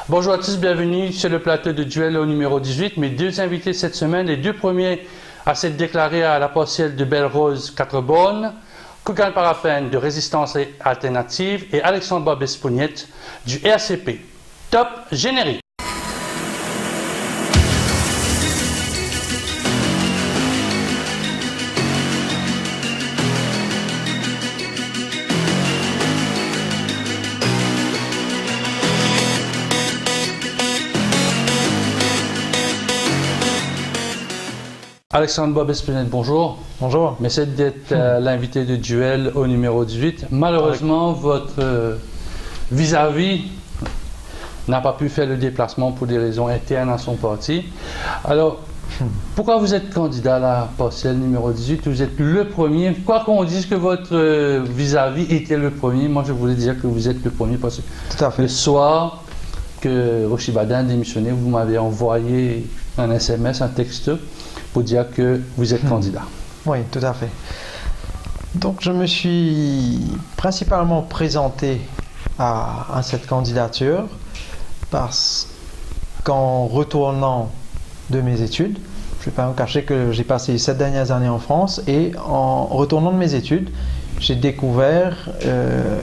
Bonjour à tous, bienvenue sur le plateau de duel au numéro 18. Mes deux invités cette semaine, les deux premiers à s'être déclarés à la partielle de Belle-Rose 4 Bornes, Kougan Parapène de Résistance Alternative et Alexandre Bob-Espognette du RCP. Top générique. Alexandre Bob-Espognette, bonjour. Bonjour. Merci d'être l'invité de duel au numéro 18. Malheureusement, votre vis-à-vis n'a pas pu faire le déplacement pour des raisons internes à son parti. Alors, pourquoi vous êtes candidat à la partielle numéro 18? Vous êtes le premier. Quoi qu'on dise que votre vis-à-vis était le premier, moi je voulais dire que vous êtes le premier parce que tout à fait. Le soir que Rochi Badin a démissionné, vous m'avez envoyé un SMS, un texte pour dire que vous êtes candidat. Oui, tout à fait. Donc je me suis principalement présenté à cette candidature parce qu'en retournant de mes études, je ne vais pas me cacher que j'ai passé 7 dernières années en France et en retournant de mes études, j'ai découvert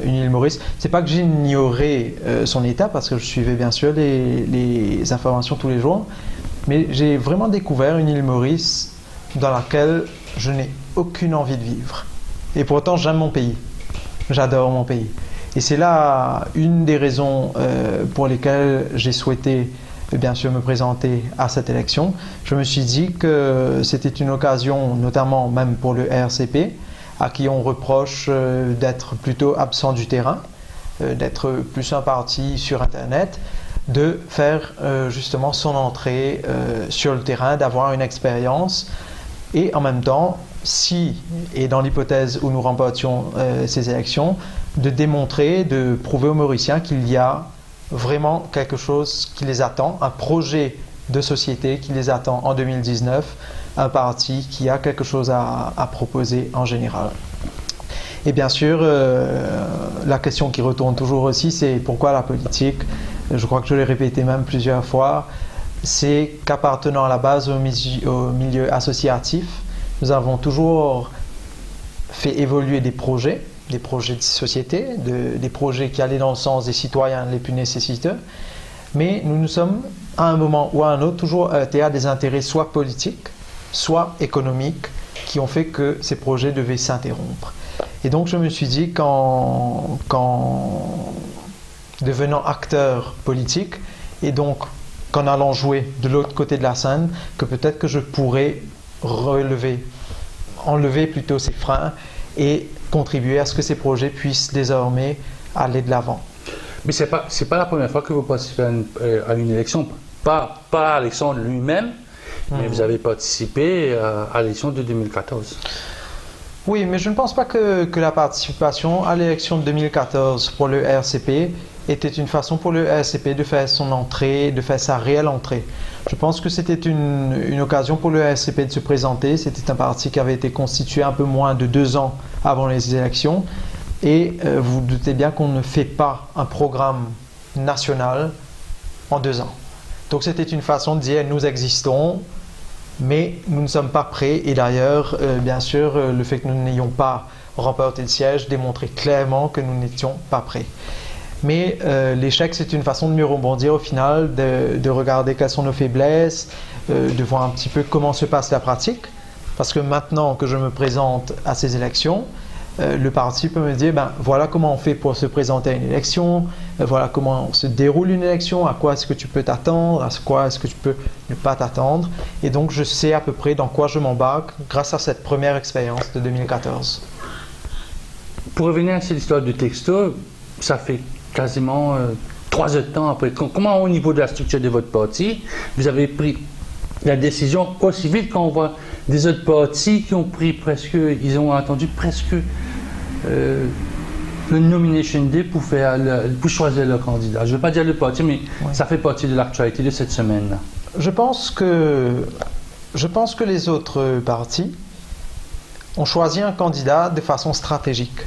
une île Maurice. C'est pas que j'ignorais son état parce que je suivais bien sûr les informations tous les jours, mais j'ai vraiment découvert une île Maurice dans laquelle je n'ai aucune envie de vivre. Et pourtant, j'aime mon pays. J'adore mon pays. Et c'est là une des raisons pour lesquelles j'ai souhaité, bien sûr, me présenter à cette élection. Je me suis dit que c'était une occasion, notamment même pour le RCP, à qui on reproche d'être plutôt absent du terrain, d'être plus un parti sur Internet, de faire justement son entrée sur le terrain, d'avoir une expérience et en même temps, si et dans l'hypothèse où nous remportions ces élections, de démontrer, de prouver aux Mauriciens qu'il y a vraiment quelque chose qui les attend, un projet de société qui les attend en 2019, un parti qui a quelque chose à proposer en général. Et bien sûr, la question qui retourne toujours aussi, c'est pourquoi la politique? Je crois que je l'ai répété même plusieurs fois, c'est qu'appartenant à la base au milieu associatif, nous avons toujours fait évoluer des projets de société, des projets qui allaient dans le sens des citoyens les plus nécessiteux, mais nous sommes à un moment ou à un autre toujours heurtés à des intérêts soit politiques, soit économiques, qui ont fait que ces projets devaient s'interrompre. Et donc je me suis dit qu'en devenant acteur politique et donc qu'en allant jouer de l'autre côté de la scène, que peut-être que je pourrais enlever plutôt ces freins et contribuer à ce que ces projets puissent désormais aller de l'avant. Mais c'est pas la première fois que vous participez à une élection, pas Alexandre lui-même, mais vous avez participé à l'élection de 2014. Oui, mais je ne pense pas que la participation à l'élection de 2014 pour le RCP était une façon pour le RCP de faire son entrée, de faire sa réelle entrée. Je pense que c'était une occasion pour le RCP de se présenter. C'était un parti qui avait été constitué un peu moins de 2 ans avant les élections. Et vous vous doutez bien qu'on ne fait pas un programme national en 2 ans. Donc c'était une façon de dire nous existons, mais nous ne sommes pas prêts. Et d'ailleurs, bien sûr, le fait que nous n'ayons pas remporté le siège démontrait clairement que nous n'étions pas prêts. Mais l'échec, c'est une façon de mieux rebondir au final, de regarder quelles sont nos faiblesses, de voir un petit peu comment se passe la pratique. Parce que maintenant que je me présente à ces élections, le parti peut me dire, voilà comment on fait pour se présenter à une élection, voilà comment se déroule une élection, à quoi est-ce que tu peux t'attendre, à quoi est-ce que tu peux ne pas t'attendre. Et donc je sais à peu près dans quoi je m'embarque grâce à cette première expérience de 2014. Pour revenir à cette histoire du texto, ça fait quasiment 3 heures de temps après. Comment au niveau de la structure de votre parti, vous avez pris la décision aussi vite qu'on voit des autres partis qui ont pris ils ont attendu presque le nomination day pour choisir leur candidat. Je ne veux pas dire le parti, mais ça fait partie de l'actualité de cette semaine. Je pense que les autres partis ont choisi un candidat de façon stratégique.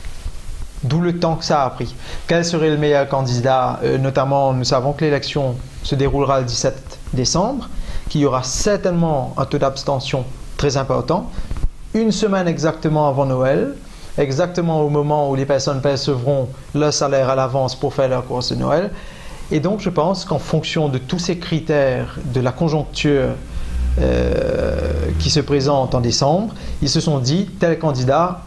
d'où le temps que ça a pris. Quel serait le meilleur candidat? Notamment, nous savons que l'élection se déroulera le 17 décembre, qu'il y aura certainement un taux d'abstention très important, une semaine exactement avant Noël, exactement au moment où les personnes percevront leur salaire à l'avance pour faire leur course de Noël. Et donc, je pense qu'en fonction de tous ces critères de la conjoncture qui se présente en décembre, ils se sont dit tel candidat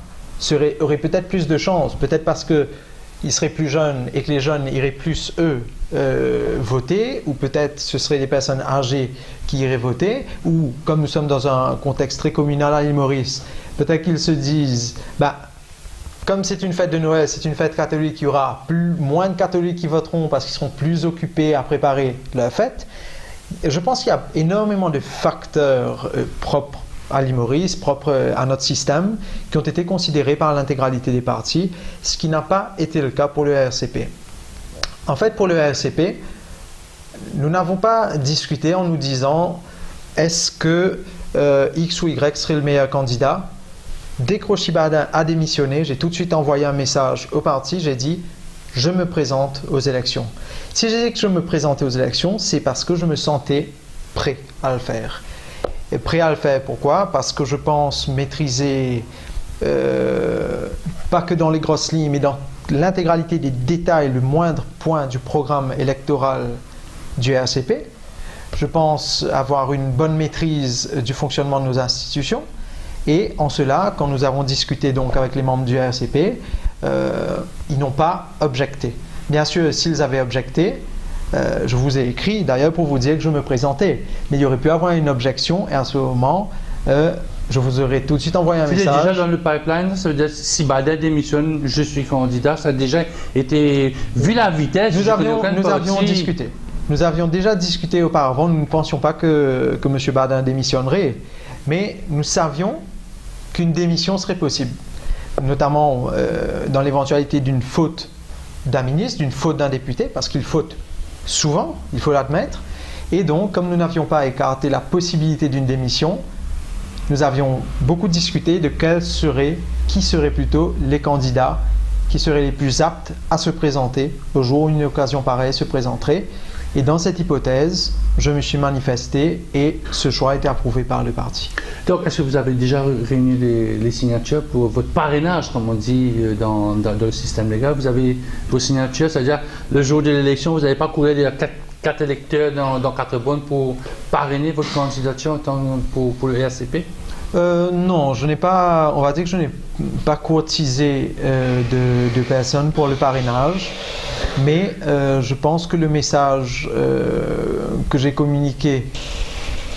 aurait peut-être plus de chance, peut-être parce qu'il serait plus jeune et que les jeunes iraient plus, eux, voter, ou peut-être ce seraient des personnes âgées qui iraient voter, ou comme nous sommes dans un contexte très communal à l'île Maurice, peut-être qu'ils se disent, comme c'est une fête de Noël, c'est une fête catholique, il y aura moins de catholiques qui voteront parce qu'ils seront plus occupés à préparer leur fête. Je pense qu'il y a énormément de facteurs propres à l'île Maurice, propres à notre système, qui ont été considérés par l'intégralité des partis, ce qui n'a pas été le cas pour le RCP. En fait, pour le RCP, nous n'avons pas discuté en nous disant est-ce que X ou Y serait le meilleur candidat. Dès que Rochi Bardin a démissionné, j'ai tout de suite envoyé un message au parti, j'ai dit « je me présente aux élections ». Si j'ai dit que je me présentais aux élections, c'est parce que je me sentais prêt à le faire. Et prêt à le faire, pourquoi? Parce que je pense maîtriser, pas que dans les grosses lignes, mais dans l'intégralité des détails, le moindre point du programme électoral du RCP. Je pense avoir une bonne maîtrise du fonctionnement de nos institutions. Et en cela, quand nous avons discuté donc avec les membres du RCP, ils n'ont pas objecté. Bien sûr, s'ils avaient objecté, je vous ai écrit d'ailleurs pour vous dire que je me présentais. Mais il y aurait pu avoir une objection et à ce moment, je vous aurais tout de suite envoyé un message. C'est déjà dans le pipeline, ça veut dire si Bardin démissionne, je suis candidat, ça a déjà été, vu la vitesse, nous avions discuté. Nous avions déjà discuté auparavant, nous ne pensions pas que M. Bardin démissionnerait, mais nous savions qu'une démission serait possible, notamment dans l'éventualité d'une faute d'un ministre, d'une faute d'un député, parce qu'il faute souvent, il faut l'admettre. Et donc, comme nous n'avions pas écarté la possibilité d'une démission, nous avions beaucoup discuté de qui seraient plutôt les candidats qui seraient les plus aptes à se présenter au jour où une occasion pareille se présenterait. Et dans cette hypothèse, je me suis manifesté et ce choix a été approuvé par le parti. Donc, est-ce que vous avez déjà réuni les signatures pour votre parrainage, comme on dit dans le système légal? Vous avez vos signatures, c'est-à-dire le jour de l'élection, vous n'avez pas couru les 4 électeurs dans 4 bonnes pour parrainer votre candidature pour le RCP? Non, je n'ai pas, on va dire que je n'ai pas courtisé de personnes pour le parrainage, mais je pense que le message que j'ai communiqué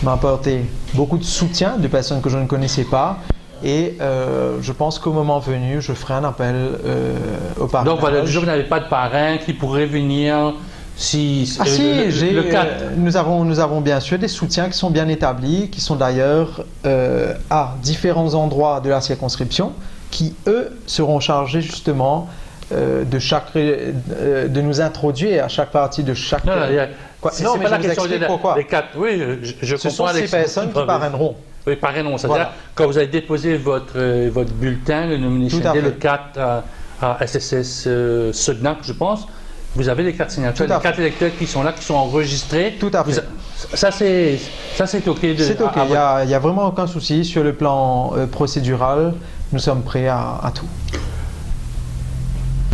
m'a apporté beaucoup de soutien de personnes que je ne connaissais pas et je pense qu'au moment venu, je ferai un appel au parrainage. Donc voilà, vous n'avez pas de parrain qui pourrait venir nous avons bien sûr des soutiens qui sont bien établis, qui sont d'ailleurs à différents endroits de la circonscription, qui eux seront chargés justement de nous introduire à chaque partie de chaque... Non, mais la question pourquoi. Les 4, oui, je comprends. Ce sont ces personnes qui parraineront. Oui, parraineront, c'est-à-dire quand vous avez déposé votre bulletin, le nomination day, le 4 à SSS Sognac, je pense, vous avez les 4 signatures, les 4 électeurs qui sont là, qui sont enregistrés. Tout à fait. Ça, c'est OK. C'est OK. Il n'y a vraiment aucun souci. Sur le plan procédural, nous sommes prêts à tout.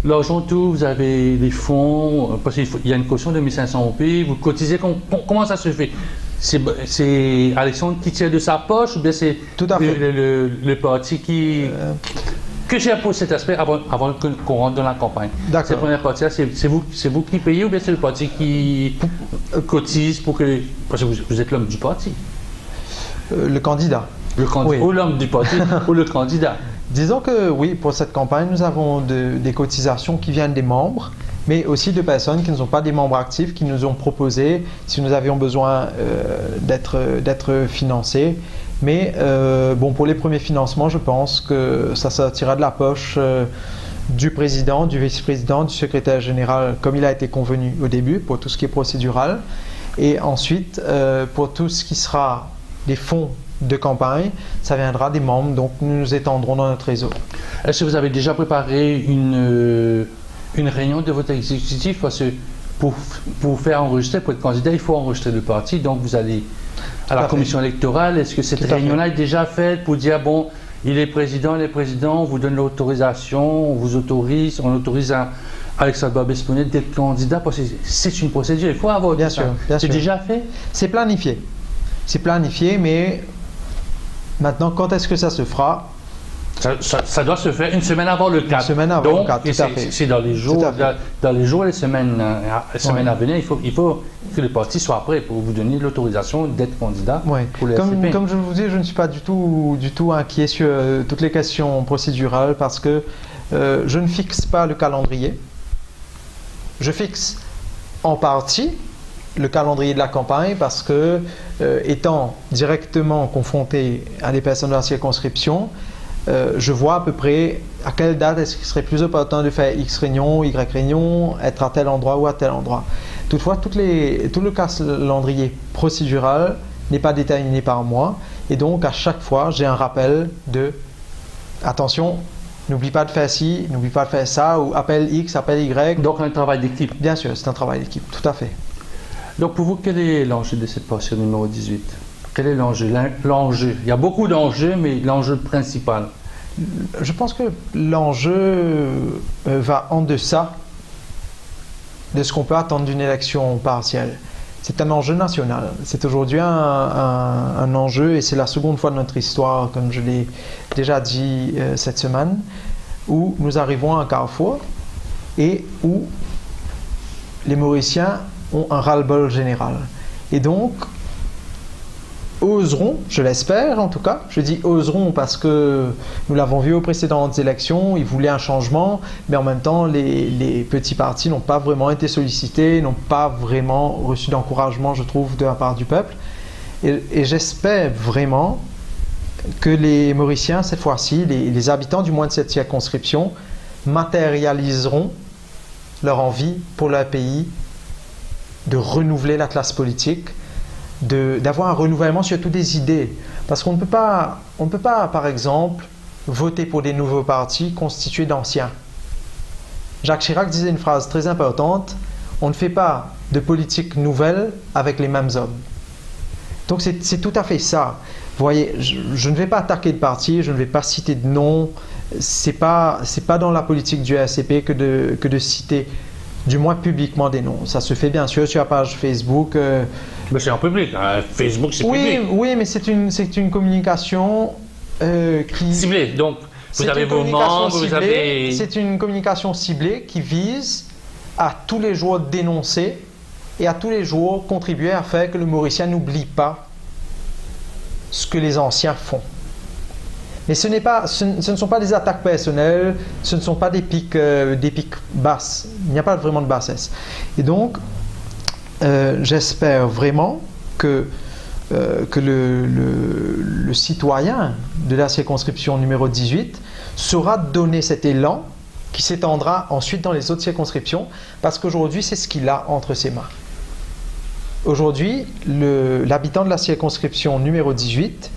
L'argent, tout, vous avez les fonds, parce qu'il y a une caution de 1500 OP, vous cotisez, comment ça se fait? C'est Alexandre qui tire de sa poche ou bien c'est le parti qui... Que j'ai posé cet aspect avant qu'on rentre dans la campagne. D'accord. Cette première partie-là, c'est vous qui payez ou bien c'est le parti qui cotise pour que... Parce que vous êtes l'homme du parti. Le candidat. Oui. Ou l'homme du parti ou le candidat. Disons que oui, pour cette campagne, nous avons des cotisations qui viennent des membres, mais aussi de personnes qui ne sont pas des membres actifs, qui nous ont proposé si nous avions besoin d'être financés. Mais bon, pour les premiers financements, je pense que ça sortira de la poche du président, du vice-président, du secrétaire général, comme il a été convenu au début, pour tout ce qui est procédural. Et ensuite, pour tout ce qui sera des fonds de campagne, ça viendra des membres, donc nous nous étendrons dans notre réseau. Est-ce que vous avez déjà préparé une réunion de votre exécutif? Parce que pour vous faire enregistrer, pour être candidat, il faut enregistrer le parti, donc vous allez à la commission électorale. Est-ce que cette réunion-là est déjà faite pour dire, bon, il est président, on vous donne l'autorisation, on autorise Alexandre Barbet-Sponnet d'être candidat, parce que c'est une procédure, il faut avoir bien sûr. C'est déjà fait? C'est planifié. C'est planifié, mais maintenant, quand est-ce que ça se fera? Ça doit se faire une semaine avant le 4. Une semaine avant donc, le 4, tout à fait. C'est dans les jours, et les semaines à venir, il faut que le parti soit prêt pour vous donner l'autorisation d'être candidat pour le SCP. Comme je vous dis, je ne suis pas du tout inquiet sur toutes les questions procédurales parce que je ne fixe pas le calendrier. Je fixe en partie le calendrier de la campagne parce que, étant directement confronté à des personnes de la circonscription, je vois à peu près à quelle date est-ce qu'il serait plus opportun de faire X réunion, Y réunion, être à tel endroit ou à tel endroit. Toutefois, tout le calendrier procédural n'est pas déterminé par moi et donc à chaque fois, j'ai un rappel de attention, n'oublie pas de faire ci, n'oublie pas de faire ça, ou appelle X, appelle Y. Donc un travail d'équipe. Bien sûr, c'est un travail d'équipe, tout à fait. Donc pour vous, quel est l'enjeu de cette portion numéro 18? Quel est l'enjeu? Il y a beaucoup d'enjeux, mais l'enjeu principal? Je pense que l'enjeu va en deçà de ce qu'on peut attendre d'une élection partielle. C'est un enjeu national. C'est aujourd'hui un enjeu, et c'est la seconde fois de notre histoire, comme je l'ai déjà dit cette semaine, où nous arrivons à un carrefour et où les Mauriciens ont un ras-le-bol général. Et donc, oseront, je l'espère en tout cas, je dis oseront parce que nous l'avons vu aux précédentes élections, ils voulaient un changement, mais en même temps les petits partis n'ont pas vraiment été sollicités, n'ont pas vraiment reçu d'encouragement, je trouve, de la part du peuple. Et j'espère vraiment que les Mauriciens, cette fois-ci, les habitants du moins de cette circonscription, matérialiseront leur envie pour leur pays de renouveler la classe politique, d'avoir un renouvellement sur toutes des idées. Parce qu'on ne peut pas, par exemple, voter pour des nouveaux partis constitués d'anciens. Jacques Chirac disait une phrase très importante, on ne fait pas de politique nouvelle avec les mêmes hommes. Donc c'est tout à fait ça. Vous voyez, je ne vais pas attaquer de parti, je ne vais pas citer de nom, c'est pas dans la politique du RCP que de citer du moins publiquement des noms. Ça se fait bien sûr sur la page Facebook. Mais c'est en public, hein. Facebook c'est public. Oui, mais c'est une communication qui... Ciblée, donc vous avez vos membres, vous avez... C'est une communication ciblée qui vise à tous les jours dénoncer et à tous les jours contribuer à faire que le Mauricien n'oublie pas ce que les anciens font. Mais ce ne sont pas des attaques personnelles, ce ne sont pas des pics basses. Il n'y a pas vraiment de bassesse. Et donc, j'espère vraiment que le citoyen de la circonscription numéro 18 saura donner cet élan qui s'étendra ensuite dans les autres circonscriptions, parce qu'aujourd'hui, c'est ce qu'il a entre ses mains. Aujourd'hui, l'habitant de la circonscription numéro 18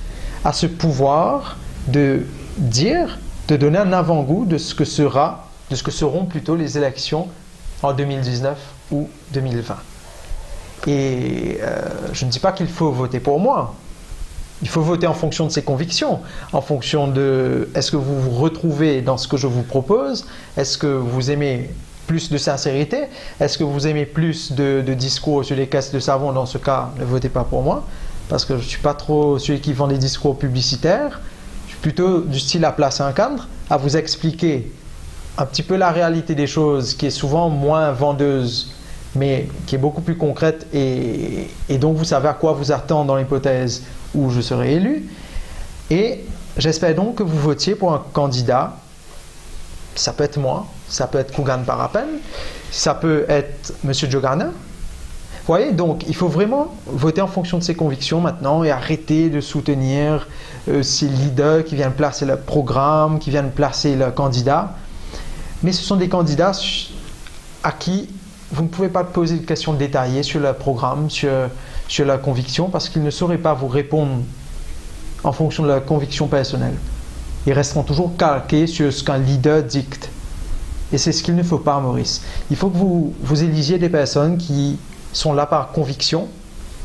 a ce pouvoir de donner un avant-goût de ce que seront plutôt les élections en 2019 ou 2020. Et je ne dis pas qu'il faut voter pour moi. Il faut voter en fonction de ses convictions, en fonction de est-ce que vous vous retrouvez dans ce que je vous propose, est-ce que vous aimez plus de sincérité, est-ce que vous aimez plus de discours sur les caisses de savon. Dans ce cas, ne votez pas pour moi, parce que je ne suis pas trop celui qui vend des discours publicitaires. Je suis plutôt du style à placer un cadre, à vous expliquer un petit peu la réalité des choses, qui est souvent moins vendeuse, mais qui est beaucoup plus concrète, et donc vous savez à quoi vous attendre dans l'hypothèse où je serai élu. Et j'espère donc que vous votiez pour un candidat. Ça peut être moi, ça peut être Kougan Parapen, ça peut être M. Djogana. Vous voyez, donc il faut vraiment voter en fonction de ses convictions maintenant et arrêter de soutenir ces leaders qui viennent placer le programme, qui viennent placer le candidat. Mais ce sont des candidats à qui vous ne pouvez pas poser de questions détaillées sur le programme, sur la conviction, parce qu'ils ne sauraient pas vous répondre en fonction de leur conviction personnelle. Ils resteront toujours calqués sur ce qu'un leader dicte. Et c'est ce qu'il ne faut pas, Maurice. Il faut que vous élisiez des personnes qui sont là par conviction,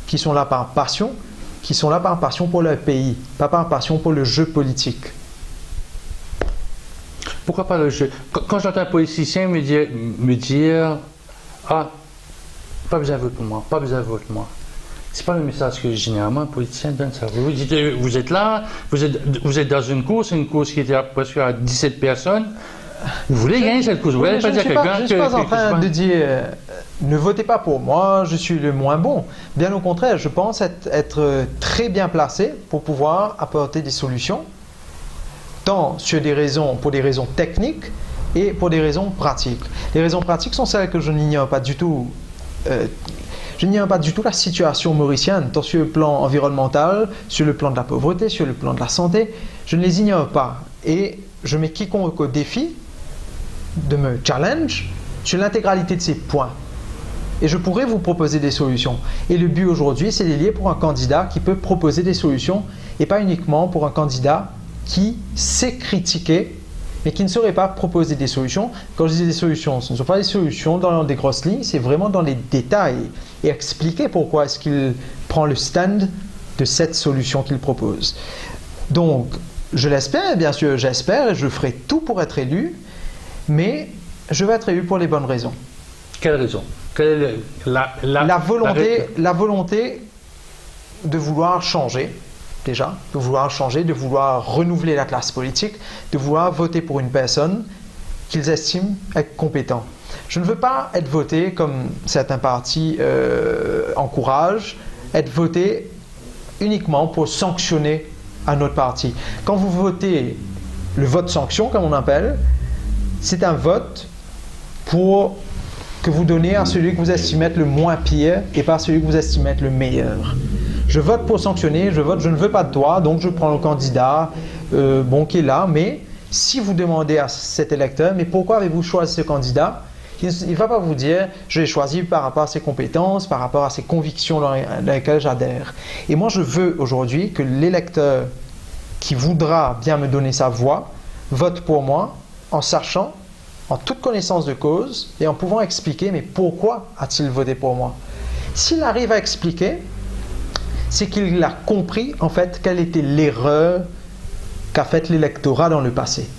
qui sont là par passion, qui sont là par passion pour leur pays, pas par passion pour le jeu politique. Pourquoi pas le jeu? Quand j'entends un politicien me dire ah, pas besoin de vote pour moi, pas besoin de vote pour moi. C'est pas le message que généralement un politicien donne ça. Vous dites, vous êtes là, vous êtes dans une course qui était presque à 17 personnes. Vous voulez gagner cette course. Vous Oui, voulez pas dire à quelqu'un je ne suis pas en train de dire ne votez pas pour moi, je suis le moins bon. Bien au contraire, je pense être très bien placé pour pouvoir apporter des solutions, tant pour des raisons techniques et pour des raisons pratiques. Les raisons pratiques sont celles que je n'ignore pas du tout. Je n'ignore pas du tout la situation mauricienne, tant sur le plan environnemental, sur le plan de la pauvreté, sur le plan de la santé. Je ne les ignore pas. Et je mets quiconque au défi de me challenge sur l'intégralité de ces points. Et je pourrais vous proposer des solutions. Et le but aujourd'hui, c'est d'élier pour un candidat qui peut proposer des solutions et pas uniquement pour un candidat qui sait critiquer mais qui ne saurait pas proposer des solutions. Quand je dis des solutions, ce ne sont pas des solutions dans des grosses lignes, c'est vraiment dans les détails et expliquer pourquoi est-ce qu'il prend le stand de cette solution qu'il propose. Donc, je l'espère, bien sûr, j'espère et je ferai tout pour être élu, mais je vais être élu pour les bonnes raisons. Quelle raison? Quelle est la volonté de vouloir changer, déjà, de vouloir renouveler la classe politique, de vouloir voter pour une personne qu'ils estiment être compétent. Je ne veux pas être voté, comme certains partis encouragent, être voté uniquement pour sanctionner un autre parti. Quand vous votez le vote sanction, comme on appelle, c'est un vote pour que vous donnez à celui que vous estimez être le moins pire et pas à celui que vous estimez être le meilleur. Je vote pour sanctionner, je ne veux pas de toi, donc je prends le candidat qui est là. Mais si vous demandez à cet électeur, mais pourquoi avez-vous choisi ce candidat? Il ne va pas vous dire, je l'ai choisi par rapport à ses compétences, par rapport à ses convictions dans lesquelles j'adhère. Et moi, je veux aujourd'hui que l'électeur qui voudra bien me donner sa voix vote pour moi en sachant, en toute connaissance de cause et en pouvant expliquer, mais pourquoi a-t-il voté pour moi? S'il arrive à expliquer, c'est qu'il a compris en fait quelle était l'erreur qu'a faite l'électorat dans le passé.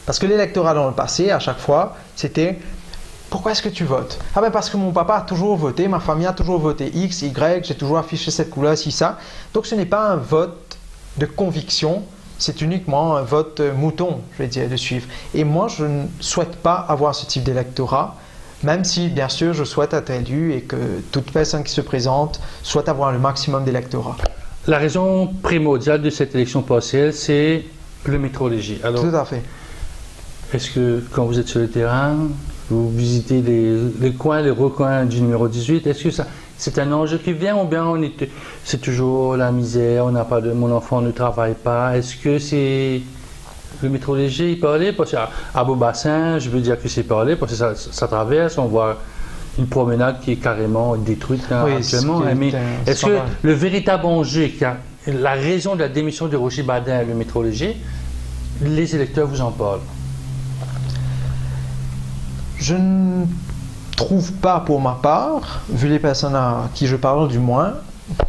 Parce que l'électorat dans le passé, à chaque fois, c'était « Pourquoi est-ce que tu votes ?» « Ah ben parce que mon papa a toujours voté, ma famille a toujours voté X, Y, j'ai toujours affiché cette couleur, ci, ça. » Donc ce n'est pas un vote de conviction, c'est uniquement un vote mouton, je vais dire, de suivre. Et moi, je ne souhaite pas avoir ce type d'électorat, même si, bien sûr, je souhaite être élu et que toute personne qui se présente souhaite avoir le maximum d'électorat. La raison primordiale de cette élection partielle, c'est le métrologie. Alors, tout à fait. Est-ce que, quand vous êtes sur le terrain, vous visitez les coins, les recoins du numéro 18, est-ce que c'est un enjeu qui vient ou bien c'est toujours la misère, on n'a pas de, mon enfant ne travaille pas? Est-ce que c'est le métrologie, il parlait? Parce qu'à Beaubassin, je veux dire que c'est parlé, parce que ça traverse, on voit une promenade qui est carrément détruite actuellement. Mais est-ce que le véritable enjeu, la raison de la démission de Roger Badin, le métrologie, les électeurs vous en parlent? Je ne trouve pas pour ma part, vu les personnes à qui je parle du moins,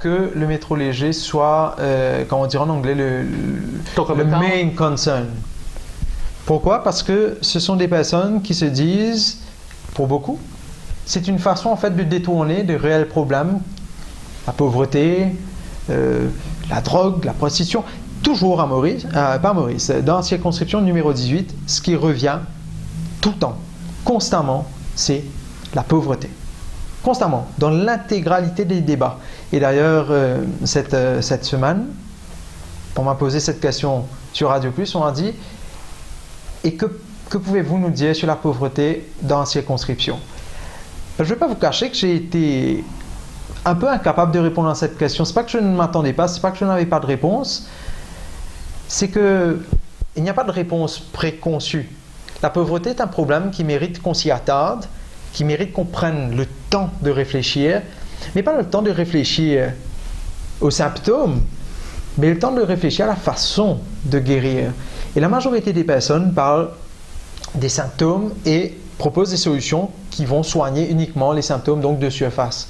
que le métro léger soit, comment on dirait en anglais, le main concern. Pourquoi? Parce que ce sont des personnes qui se disent, pour beaucoup, c'est une façon en fait de détourner de réels problèmes, la pauvreté, la drogue, la prostitution, toujours à Maurice, pas à Maurice, dans la circonscription numéro 18, ce qui revient tout le temps, constamment, c'est la pauvreté. Constamment, dans l'intégralité des débats. Et d'ailleurs, cette semaine, on m'a posé cette question sur Radio Plus, on m'a dit « Et que pouvez-vous nous dire sur la pauvreté dans la circonscription ?» Je ne vais pas vous cacher que j'ai été un peu incapable de répondre à cette question. Ce n'est pas que je ne m'attendais pas, ce n'est pas que je n'avais pas de réponse, c'est qu'il n'y a pas de réponse préconçue. La pauvreté est un problème qui mérite qu'on s'y attarde, qui mérite qu'on prenne le temps de réfléchir, mais pas le temps de réfléchir aux symptômes, mais le temps de réfléchir à la façon de guérir. Et la majorité des personnes parlent des symptômes et proposent des solutions qui vont soigner uniquement les symptômes donc de surface.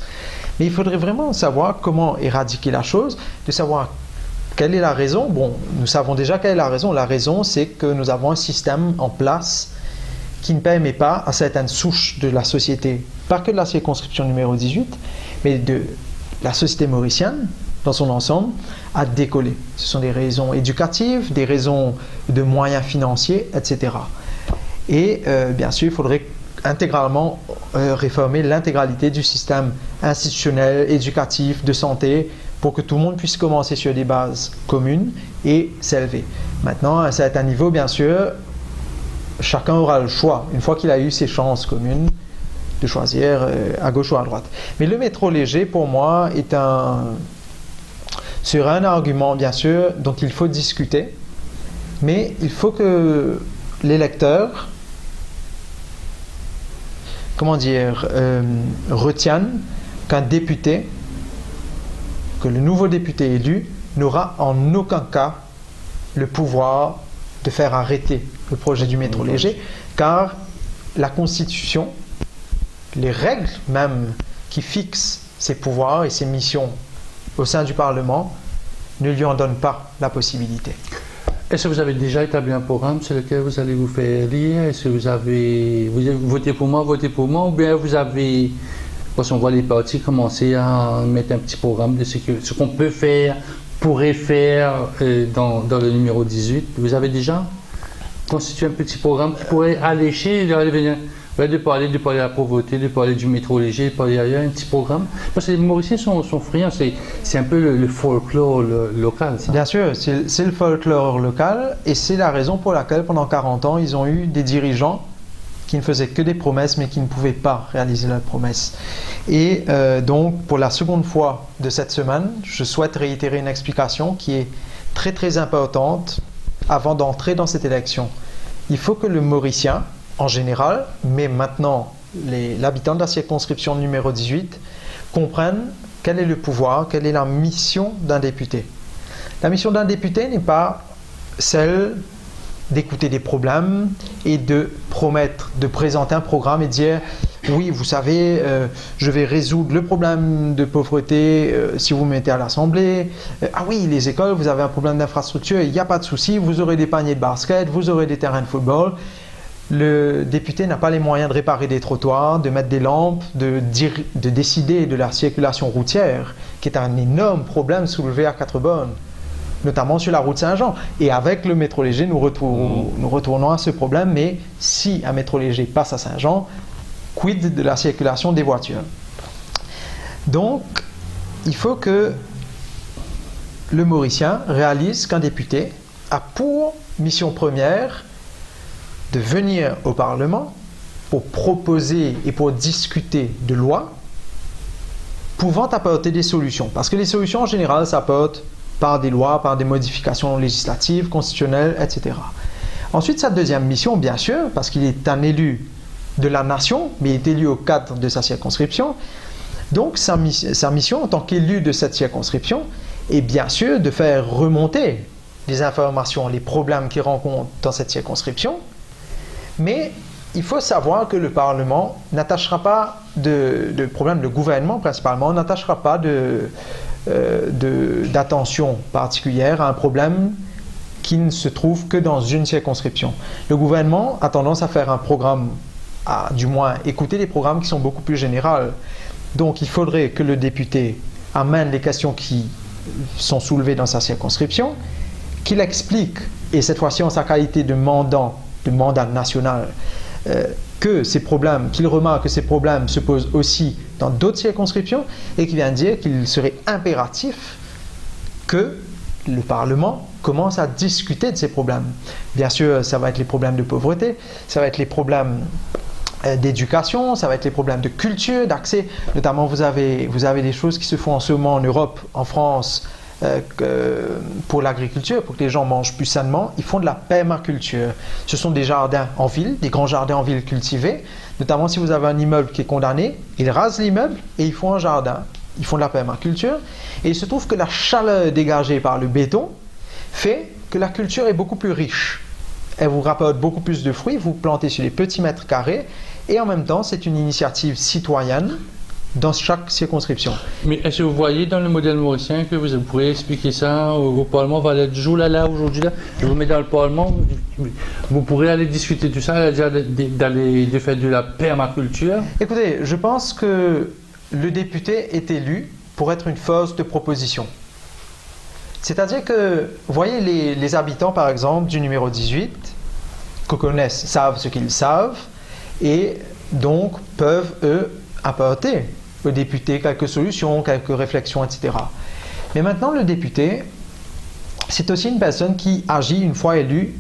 Mais il faudrait vraiment savoir comment éradiquer la chose, de savoir quelle est la raison. Bon, nous savons déjà quelle est la raison. La raison, c'est que nous avons un système en place qui ne permet pas à certaines souches de la société, pas que de la circonscription numéro 18, mais de la société mauricienne dans son ensemble, à décoller. Ce sont des raisons éducatives, des raisons de moyens financiers, etc. Et bien sûr, il faudrait intégralement réformer l'intégralité du système institutionnel, éducatif, de santé, pour que tout le monde puisse commencer sur des bases communes et s'élever. Maintenant, à un certain niveau, bien sûr, chacun aura le choix, une fois qu'il a eu ses chances communes, de choisir à gauche ou à droite. Mais le métro léger, pour moi, sera un argument, bien sûr, dont il faut discuter, mais il faut que l'électeur, retiennent qu'un député, que le nouveau député élu, n'aura en aucun cas le pouvoir de faire arrêter le projet du métro léger, car la Constitution, les règles même qui fixent ses pouvoirs et ses missions au sein du Parlement, ne lui en donnent pas la possibilité. Est-ce que vous avez déjà établi un programme sur lequel vous allez vous faire lire? Est-ce que vous avez voté pour moi, ou bien vous avez, parce qu'on voit les partis commencer à mettre un petit programme de ce qu'on peut faire, pourrait faire dans le numéro 18. Vous avez déjà constitué un petit programme qui pourrait allécher, de parler de la pauvreté, de parler du métro léger, de parler ailleurs, un petit programme. Parce que les Mauriciens sont friands, c'est un peu le folklore local, ça. Bien sûr, c'est le folklore local, et c'est la raison pour laquelle pendant 40 ans, ils ont eu des dirigeants qui ne faisaient que des promesses, mais qui ne pouvaient pas réaliser leurs promesses. Et donc, pour la seconde fois de cette semaine, je souhaite réitérer une explication qui est très très importante avant d'entrer dans cette élection. Il faut que le Mauricien, en général, mais maintenant l'habitant de la circonscription numéro 18, comprennent quel est le pouvoir, quelle est la mission d'un député. La mission d'un député n'est pas celle d'écouter des problèmes et de promettre, de présenter un programme et de dire « Oui, vous savez, je vais résoudre le problème de pauvreté si vous me mettez à l'Assemblée. Ah oui, les écoles, vous avez un problème d'infrastructure, il n'y a pas de souci, vous aurez des paniers de basket, vous aurez des terrains de football. » Le député n'a pas les moyens de réparer des trottoirs, de mettre des lampes, de décider de la circulation routière, qui est un énorme problème soulevé à 4 bornes, notamment sur la route Saint-Jean. Et avec le métro léger, nous retournons à ce problème, mais si un métro léger passe à Saint-Jean, quid de la circulation des voitures? Donc, il faut que le Mauricien réalise qu'un député a pour mission première de venir au Parlement pour proposer et pour discuter de lois pouvant apporter des solutions. Parce que les solutions, en général, s'apportent par des lois, par des modifications législatives, constitutionnelles, etc. Ensuite, sa deuxième mission, bien sûr, parce qu'il est un élu de la nation, mais il est élu au cadre de sa circonscription. Donc, sa mission en tant qu'élu de cette circonscription est bien sûr de faire remonter les informations, les problèmes qu'il rencontre dans cette circonscription. Mais il faut savoir que le Parlement n'attachera pas de problème, le gouvernement principalement, n'attachera pas d'attention particulière à un problème qui ne se trouve que dans une circonscription. Le gouvernement a tendance à faire un programme, à du moins écouter des programmes qui sont beaucoup plus généraux. Donc il faudrait que le député amène les questions qui sont soulevées dans sa circonscription, qu'il explique, et cette fois-ci en sa qualité de mandat national, qu'il remarque que ces problèmes se posent aussi dans d'autres circonscriptions et qu'il vient dire qu'il serait impératif que le Parlement commence à discuter de ces problèmes. Bien sûr, ça va être les problèmes de pauvreté, ça va être les problèmes d'éducation, ça va être les problèmes de culture, d'accès. Notamment, vous avez des choses qui se font en ce moment en Europe, en France, pour l'agriculture, pour que les gens mangent plus sainement. Ils font de la permaculture. Ce sont des jardins en ville, des grands jardins en ville cultivés. Notamment si vous avez un immeuble qui est condamné, ils rasent l'immeuble et ils font un jardin ils font de la permaculture, et il se trouve que la chaleur dégagée par le béton fait que la culture est beaucoup plus riche. Elle vous rapporte beaucoup plus de fruits, vous plantez sur des petits mètres carrés, et en même temps, c'est une initiative citoyenne dans chaque circonscription. Mais est-ce que vous voyez dans le modèle mauricien que vous pourrez expliquer ça au Parlement? Voilà, du jour là, aujourd'hui là, je vous mets dans le Parlement, vous pourrez aller discuter de ça, d'aller de faire de la permaculture. Écoutez, je pense que le député est élu pour être une force de proposition. C'est-à-dire que, vous voyez, les habitants, par exemple, du numéro 18, que connaissent, savent ce qu'ils savent, et donc peuvent, eux, apporter aux députés quelques solutions, quelques réflexions, etc. Mais maintenant, le député, c'est aussi une personne qui agit une fois élu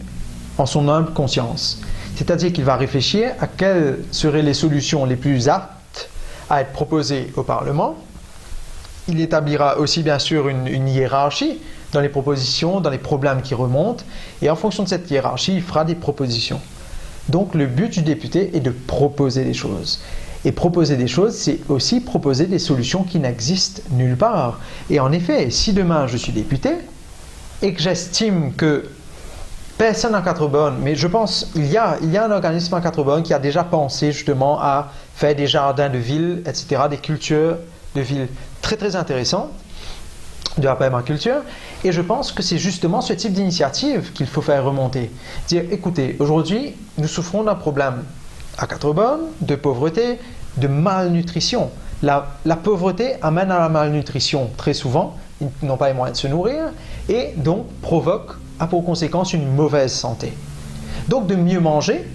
en son humble conscience. C'est-à-dire qu'il va réfléchir à quelles seraient les solutions les plus aptes à être proposées au Parlement. Il établira aussi, bien sûr, une hiérarchie dans les propositions, dans les problèmes qui remontent, et en fonction de cette hiérarchie, il fera des propositions. Donc, le but du député est de proposer des choses. Et proposer des choses, c'est aussi proposer des solutions qui n'existent nulle part. Et en effet, si demain je suis député et que j'estime que personne en Quatre-Bornes, mais je pense qu'il y a un organisme en Quatre-Bornes qui a déjà pensé justement à faire des jardins de ville, etc., des cultures de ville très très intéressantes, de la permaculture, et je pense que c'est justement ce type d'initiative qu'il faut faire remonter. Dire, écoutez, aujourd'hui, nous souffrons d'un problème à Quatre-Bornes, de pauvreté, de malnutrition. La pauvreté amène à la malnutrition très souvent, ils n'ont pas les moyens de se nourrir, et donc a pour conséquence une mauvaise santé. Donc de mieux manger,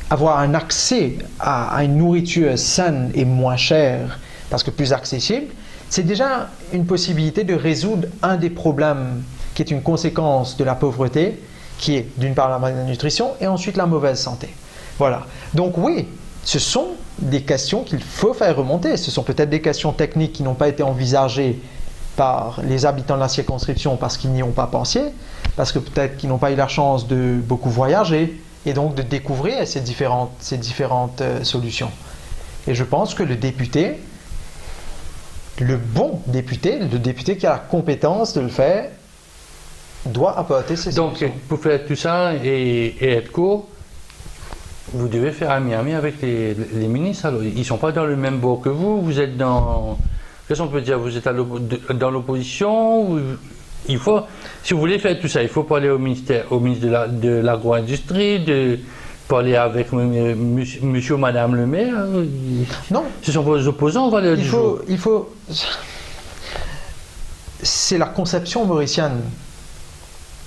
avoir un accès à une nourriture saine et moins chère, parce que plus accessible, c'est déjà une possibilité de résoudre un des problèmes qui est une conséquence de la pauvreté, qui est d'une part la malnutrition et ensuite la mauvaise santé. Voilà. Donc oui, ce sont des questions qu'il faut faire remonter. Ce sont peut-être des questions techniques qui n'ont pas été envisagées par les habitants de la circonscription parce qu'ils n'y ont pas pensé, parce que peut-être qu'ils n'ont pas eu la chance de beaucoup voyager et donc de découvrir ces différentes solutions. Et je pense que le député, le bon député, le député qui a la compétence de le faire, doit apporter ces solutions. Donc, pour faire tout ça et être court, vous devez faire ami-ami avec les ministres. Alors, ils ne sont pas dans le même bord que vous. Vous êtes dans... Qu'est-ce qu'on peut dire? Vous êtes dans l'opposition. Il faut, si vous voulez faire tout ça, il faut parler au ministre de l'agro-industrie, parler avec monsieur ou madame le maire. Non. Ce sont vos opposants, on va leur dire. Il faut... C'est la conception mauricienne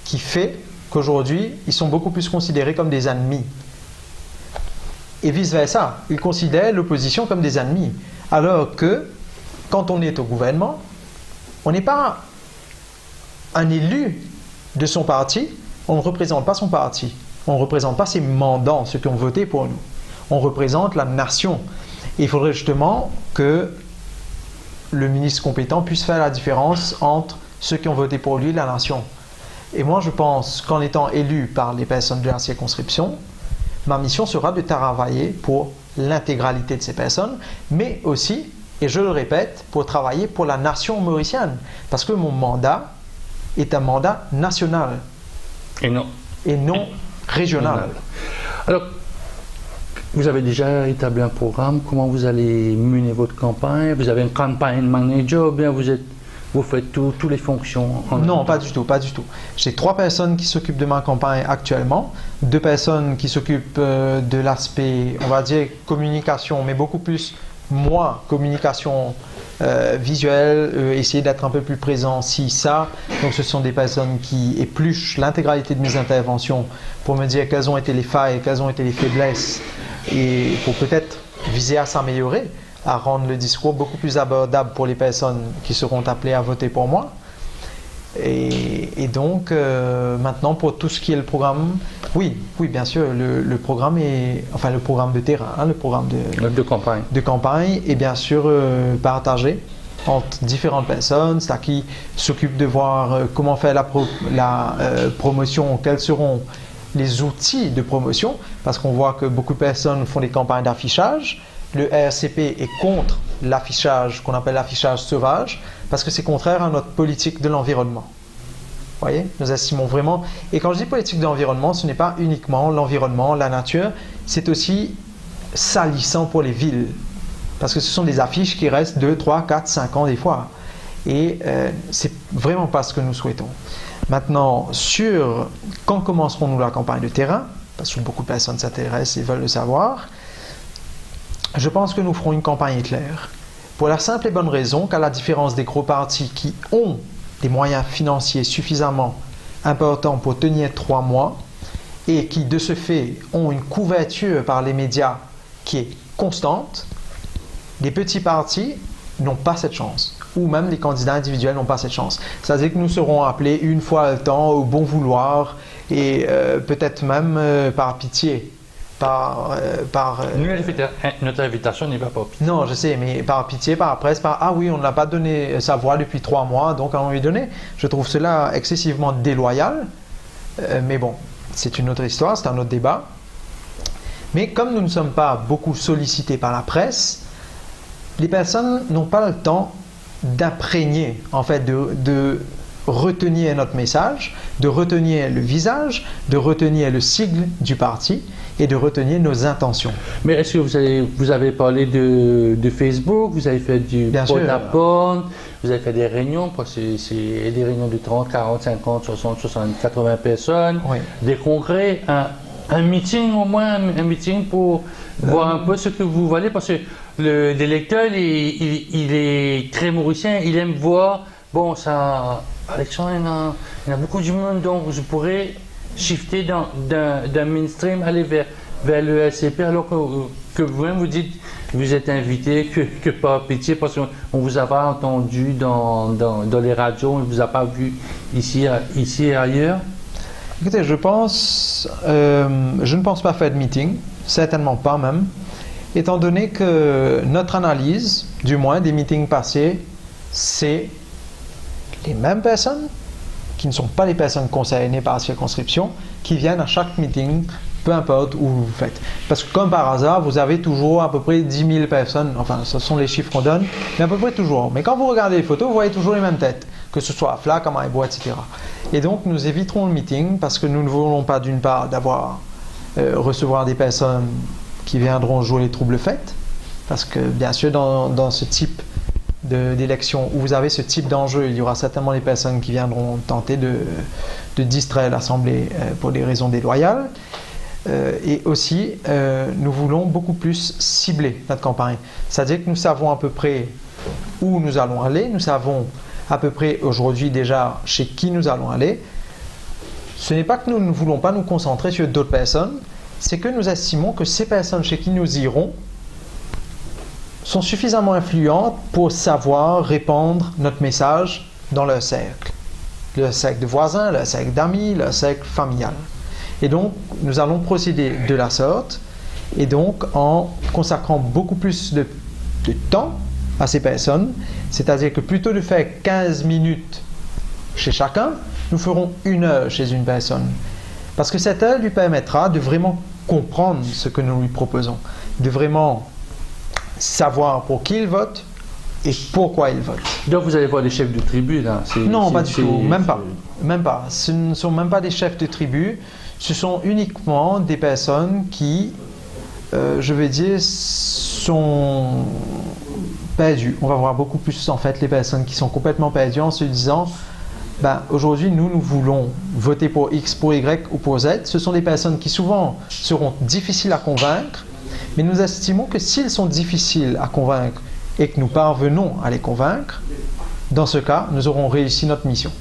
qui fait qu'aujourd'hui, ils sont beaucoup plus considérés comme des ennemis. Et vice-versa, ils considèrent l'opposition comme des ennemis. Alors que, quand on est au gouvernement, on n'est pas un élu de son parti, on ne représente pas son parti, on ne représente pas ses mandants, ceux qui ont voté pour nous. On représente la nation. Et il faudrait justement que le ministre compétent puisse faire la différence entre ceux qui ont voté pour lui et la nation. Et moi, je pense qu'en étant élu par les personnes de la circonscription, ma mission sera de travailler pour l'intégralité de ces personnes, mais aussi, et je le répète, pour travailler pour la nation mauricienne. Parce que mon mandat est un mandat national. Et non régional. Alors, vous avez déjà établi un programme, comment vous allez mener votre campagne? Vous avez un campaign manager ou bien vous faites toutes les fonctions? Non, pas du tout. J'ai 3 personnes qui s'occupent de ma campagne actuellement, 2 personnes qui s'occupent de l'aspect, on va dire, communication, mais beaucoup plus, moi, communication visuelle, essayer d'être un peu plus présent, ça. Donc ce sont des personnes qui épluchent l'intégralité de mes interventions pour me dire quelles ont été les failles, quelles ont été les faiblesses, et pour peut-être viser à s'améliorer, à rendre le discours beaucoup plus abordable pour les personnes qui seront appelées à voter pour moi. Et donc, maintenant, pour tout ce qui est le programme, oui, bien sûr, le programme est, enfin le programme de terrain, le programme de campagne est bien sûr partagé entre différentes personnes, c'est-à-dire qui s'occupent de voir comment faire la promotion, quels seront les outils de promotion, parce qu'on voit que beaucoup de personnes font des campagnes d'affichage, le RCP est contre l'affichage qu'on appelle l'affichage sauvage parce que c'est contraire à notre politique de l'environnement. Vous voyez, nous estimons vraiment, et quand je dis politique de l'environnement, ce n'est pas uniquement l'environnement, la nature, c'est aussi salissant pour les villes. Parce que ce sont des affiches qui restent 2, 3, 4, 5 ans des fois. Et c'est vraiment pas ce que nous souhaitons. Maintenant, sur quand commencerons-nous la campagne de terrain, parce que beaucoup de personnes s'intéressent et veulent le savoir, je pense que nous ferons une campagne éclair. Pour la simple et bonne raison qu'à la différence des gros partis qui ont des moyens financiers suffisamment importants pour tenir 3 mois et qui de ce fait ont une couverture par les médias qui est constante, les petits partis n'ont pas cette chance, ou même les candidats individuels n'ont pas cette chance. C'est-à-dire que nous serons appelés une fois le temps au bon vouloir et peut-être même par pitié. Notre invitation n'est pas pour pitié. Non, je sais, mais par pitié, par presse, par « Ah oui, on ne l'a pas donné sa voix depuis 3 mois, donc on lui donner ». Je trouve cela excessivement déloyal, mais bon, c'est une autre histoire, c'est un autre débat. Mais comme nous ne sommes pas beaucoup sollicités par la presse, les personnes n'ont pas le temps d'imprégner, en fait, de retenir notre message, de retenir le visage, de retenir le sigle du parti et de retenir nos intentions. Mais est-ce que vous avez parlé de Facebook, vous avez fait du porte-à-porte, vous avez fait des réunions, parce que c'est des réunions de 30, 40, 50, 60, 70, 80 personnes, oui. Des congrès, un meeting au moins, un meeting pour voir un peu ce que vous valez, parce que l'électeur, il est très mauricien, il aime voir, bon, ça, Alexandre, il y en a beaucoup du monde, donc je pourrais shifter d'un mainstream, aller vers le RCP, alors que vous-même vous dites, vous êtes invité, que par pitié, parce qu'on ne vous a pas entendu dans les radios, on ne vous a pas vu ici et ailleurs. Écoutez, je ne pense pas faire de meeting, certainement pas même, étant donné que notre analyse, du moins des meetings passés, c'est les mêmes personnes qui ne sont pas les personnes concernées par la circonscription, qui viennent à chaque meeting, peu importe où vous faites. Parce que comme par hasard, vous avez toujours à peu près 10 000 personnes, enfin ce sont les chiffres qu'on donne, mais à peu près toujours. Mais quand vous regardez les photos, vous voyez toujours les mêmes têtes, que ce soit à Flac, à Maïbois, etc. Et donc nous éviterons le meeting parce que nous ne voulons pas d'une part recevoir des personnes qui viendront jouer les troubles fêtes, parce que bien sûr dans ce type d'élection où vous avez ce type d'enjeu, il y aura certainement des personnes qui viendront tenter de distraire l'Assemblée pour des raisons déloyales. Et aussi, nous voulons beaucoup plus cibler notre campagne. C'est-à-dire que nous savons à peu près où nous allons aller, nous savons à peu près aujourd'hui déjà chez qui nous allons aller. Ce n'est pas que nous ne voulons pas nous concentrer sur d'autres personnes, c'est que nous estimons que ces personnes chez qui nous irons sont suffisamment influentes pour savoir répandre notre message dans leur cercle de voisins, leur cercle d'amis, leur cercle familial. Et donc, nous allons procéder de la sorte, et donc en consacrant beaucoup plus de temps à ces personnes, c'est-à-dire que plutôt de faire 15 minutes chez chacun, nous ferons 1 heure chez une personne. Parce que cette heure lui permettra de vraiment comprendre ce que nous lui proposons, de vraiment savoir pour qui il vote et pourquoi il vote. Donc vous allez voir les chefs de tribu là? Non, pas du tout, même pas. Ce ne sont même pas des chefs de tribu, ce sont uniquement des personnes qui, je vais dire, sont perdues. On va voir beaucoup plus en fait les personnes qui sont complètement perdues en se disant aujourd'hui nous voulons voter pour X, pour Y ou pour Z. Ce sont des personnes qui souvent seront difficiles à convaincre, mais nous estimons que s'ils sont difficiles à convaincre et que nous parvenons à les convaincre, dans ce cas, nous aurons réussi notre mission.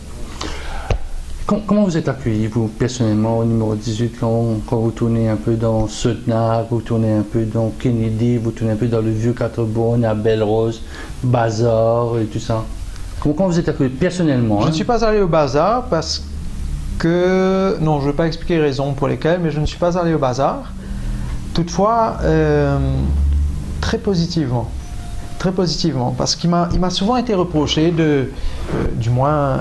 Comment vous êtes accueilli, vous, personnellement, au numéro 18, quand vous tournez un peu dans Sutnac, vous tournez un peu dans Kennedy, vous tournez un peu dans le Vieux-Quatre-Beaune, à Belle-Rose, Bazar et tout ça? Comment vous êtes accueilli, personnellement? Je ne suis pas allé au Bazar parce que... Non, je ne vais pas expliquer les raisons pour lesquelles, mais je ne suis pas allé au Bazar. Toutefois, très positivement, parce qu'il m'a souvent été reproché du moins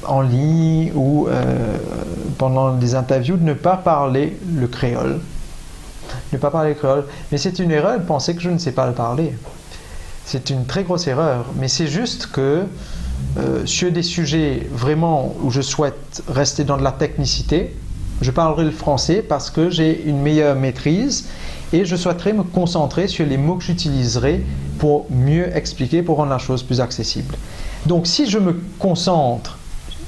en ligne ou pendant des interviews, de ne pas parler le créole. ne pas parler créole. Mais c'est une erreur de penser que je ne sais pas le parler. C'est une très grosse erreur. Mais c'est juste que sur des sujets vraiment où je souhaite rester dans de la technicité, je parlerai le français parce que j'ai une meilleure maîtrise et je souhaiterais me concentrer sur les mots que j'utiliserai pour mieux expliquer, pour rendre la chose plus accessible. Donc si je me concentre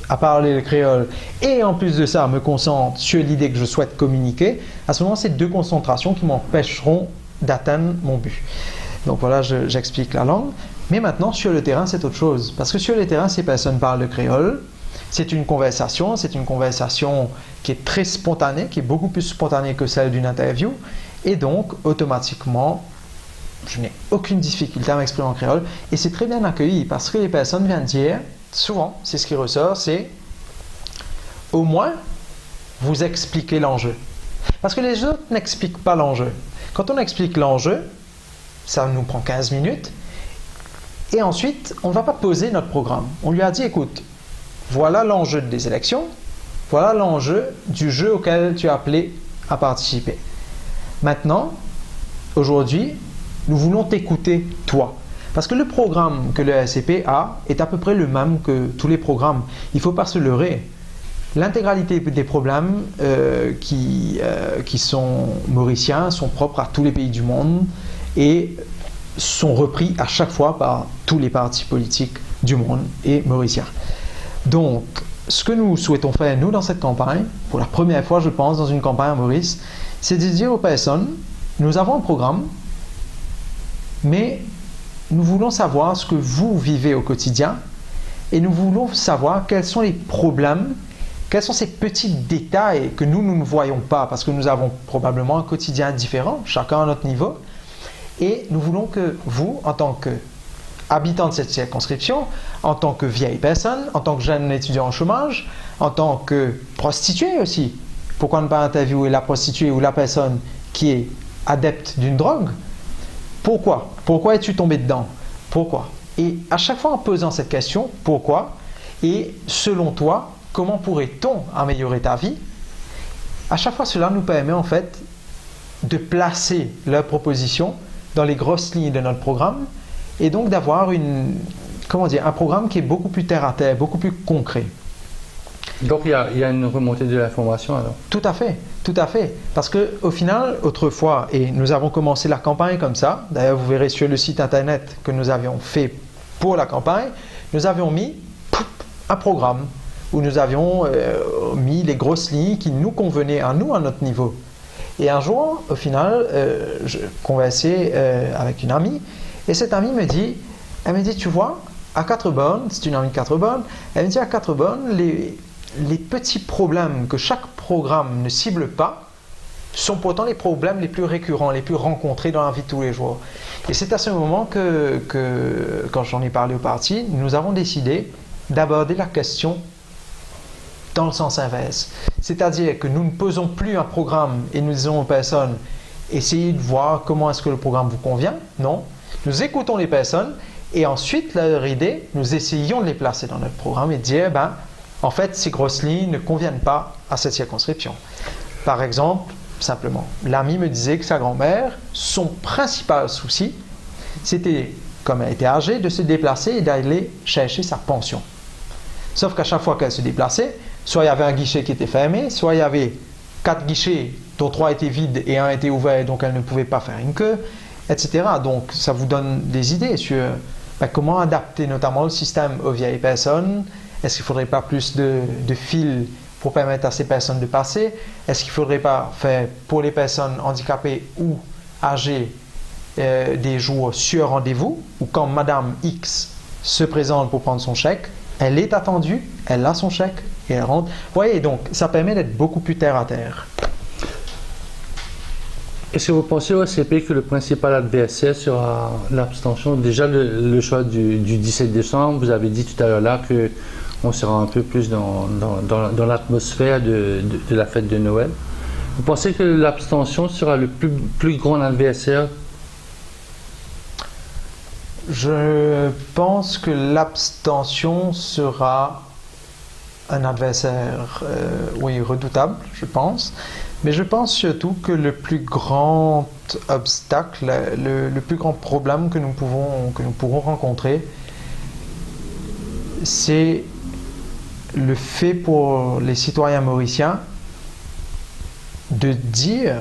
à parler le créole et en plus de ça me concentre sur l'idée que je souhaite communiquer, à ce moment c'est deux concentrations qui m'empêcheront d'atteindre mon but. Donc voilà, j'explique la langue. Mais maintenant, sur le terrain, c'est autre chose. Parce que sur le terrain, ces personnes parlent le créole. C'est une conversation qui est très spontanée, qui est beaucoup plus spontanée que celle d'une interview. Et donc, automatiquement, je n'ai aucune difficulté à m'exprimer en créole. Et c'est très bien accueilli parce que les personnes viennent dire, souvent, c'est ce qui ressort, c'est au moins, vous expliquez l'enjeu. Parce que les autres n'expliquent pas l'enjeu. Quand on explique l'enjeu, ça nous prend 15 minutes. Et ensuite, on ne va pas poser notre programme. On lui a dit, écoute, voilà l'enjeu des élections, voilà l'enjeu du jeu auquel tu es appelé à participer. Maintenant, aujourd'hui, nous voulons t'écouter, toi. Parce que le programme que le SCP a est à peu près le même que tous les programmes. Il ne faut pas se leurrer. L'intégralité des problèmes qui sont mauriciens sont propres à tous les pays du monde et sont repris à chaque fois par tous les partis politiques du monde et mauriciens. Donc, ce que nous souhaitons faire, nous, dans cette campagne, pour la première fois, je pense, dans une campagne à Maurice, c'est de dire aux personnes, nous avons un programme, mais nous voulons savoir ce que vous vivez au quotidien et nous voulons savoir quels sont les problèmes, quels sont ces petits détails que nous ne voyons pas, parce que nous avons probablement un quotidien différent, chacun à notre niveau. Et nous voulons que vous, en tant qu'habitant de cette circonscription, en tant que vieille personne, en tant que jeune étudiant au chômage, en tant que prostituée aussi, pourquoi ne pas interviewer la prostituée ou la personne qui est adepte d'une drogue? Pourquoi? Pourquoi es-tu tombé dedans? Pourquoi? Et à chaque fois en posant cette question, pourquoi? Et selon toi, comment pourrait-on améliorer ta vie? À chaque fois, cela nous permet en fait de placer leurs propositions dans les grosses lignes de notre programme et donc d'avoir un programme qui est beaucoup plus terre à terre, beaucoup plus concret. Donc il y a une remontée de l'information alors? Tout à fait. Parce qu'au final, autrefois, et nous avons commencé la campagne comme ça, d'ailleurs vous verrez sur le site internet que nous avions fait pour la campagne, nous avions mis un programme où nous avions mis les grosses lignes qui nous convenaient à nous, à notre niveau. Et un jour, au final, je conversais avec une amie et cette amie elle me dit, tu vois, à 4 bornes, c'est une amie de 4 bornes, elle me dit à 4 bornes, les petits problèmes que chaque programme ne cible pas sont pourtant les problèmes les plus récurrents, les plus rencontrés dans la vie de tous les jours. Et c'est à ce moment que quand j'en ai parlé au parti, nous avons décidé d'aborder la question dans le sens inverse. C'est-à-dire que nous ne posons plus un programme et nous disons aux personnes essayez de voir comment est-ce que le programme vous convient. Non. Nous écoutons les personnes et ensuite, leur idée, nous essayons de les placer dans notre programme et de dire en fait, ces grosses lignes ne conviennent pas à cette circonscription. Par exemple, simplement, l'ami me disait que sa grand-mère, son principal souci, c'était, comme elle était âgée, de se déplacer et d'aller chercher sa pension. Sauf qu'à chaque fois qu'elle se déplaçait, soit il y avait un guichet qui était fermé, soit il y avait 4 guichets dont 3 étaient vides et un était ouvert, donc elle ne pouvait pas faire une queue, etc. Donc ça vous donne des idées sur comment adapter notamment le système aux vieilles personnes. Est-ce qu'il ne faudrait pas plus de fils pour permettre à ces personnes de passer? Est-ce qu'il ne faudrait pas faire pour les personnes handicapées ou âgées des jours sur rendez-vous, ou quand Madame X se présente pour prendre son chèque, elle est attendue, elle a son chèque et elle rentre. Vous voyez, donc ça permet d'être beaucoup plus terre à terre. Est-ce que vous pensez au SCP que le principal adversaire sera l'abstention? Déjà, le choix du 17 décembre, vous avez dit tout à l'heure là qu'on sera un peu plus dans l'atmosphère de la fête de Noël. Vous pensez que l'abstention sera le plus grand adversaire? Je pense que l'abstention sera un adversaire, redoutable, je pense, Mais je pense surtout que le plus grand obstacle, le plus grand problème que nous pourrons rencontrer, c'est le fait pour les citoyens mauriciens de dire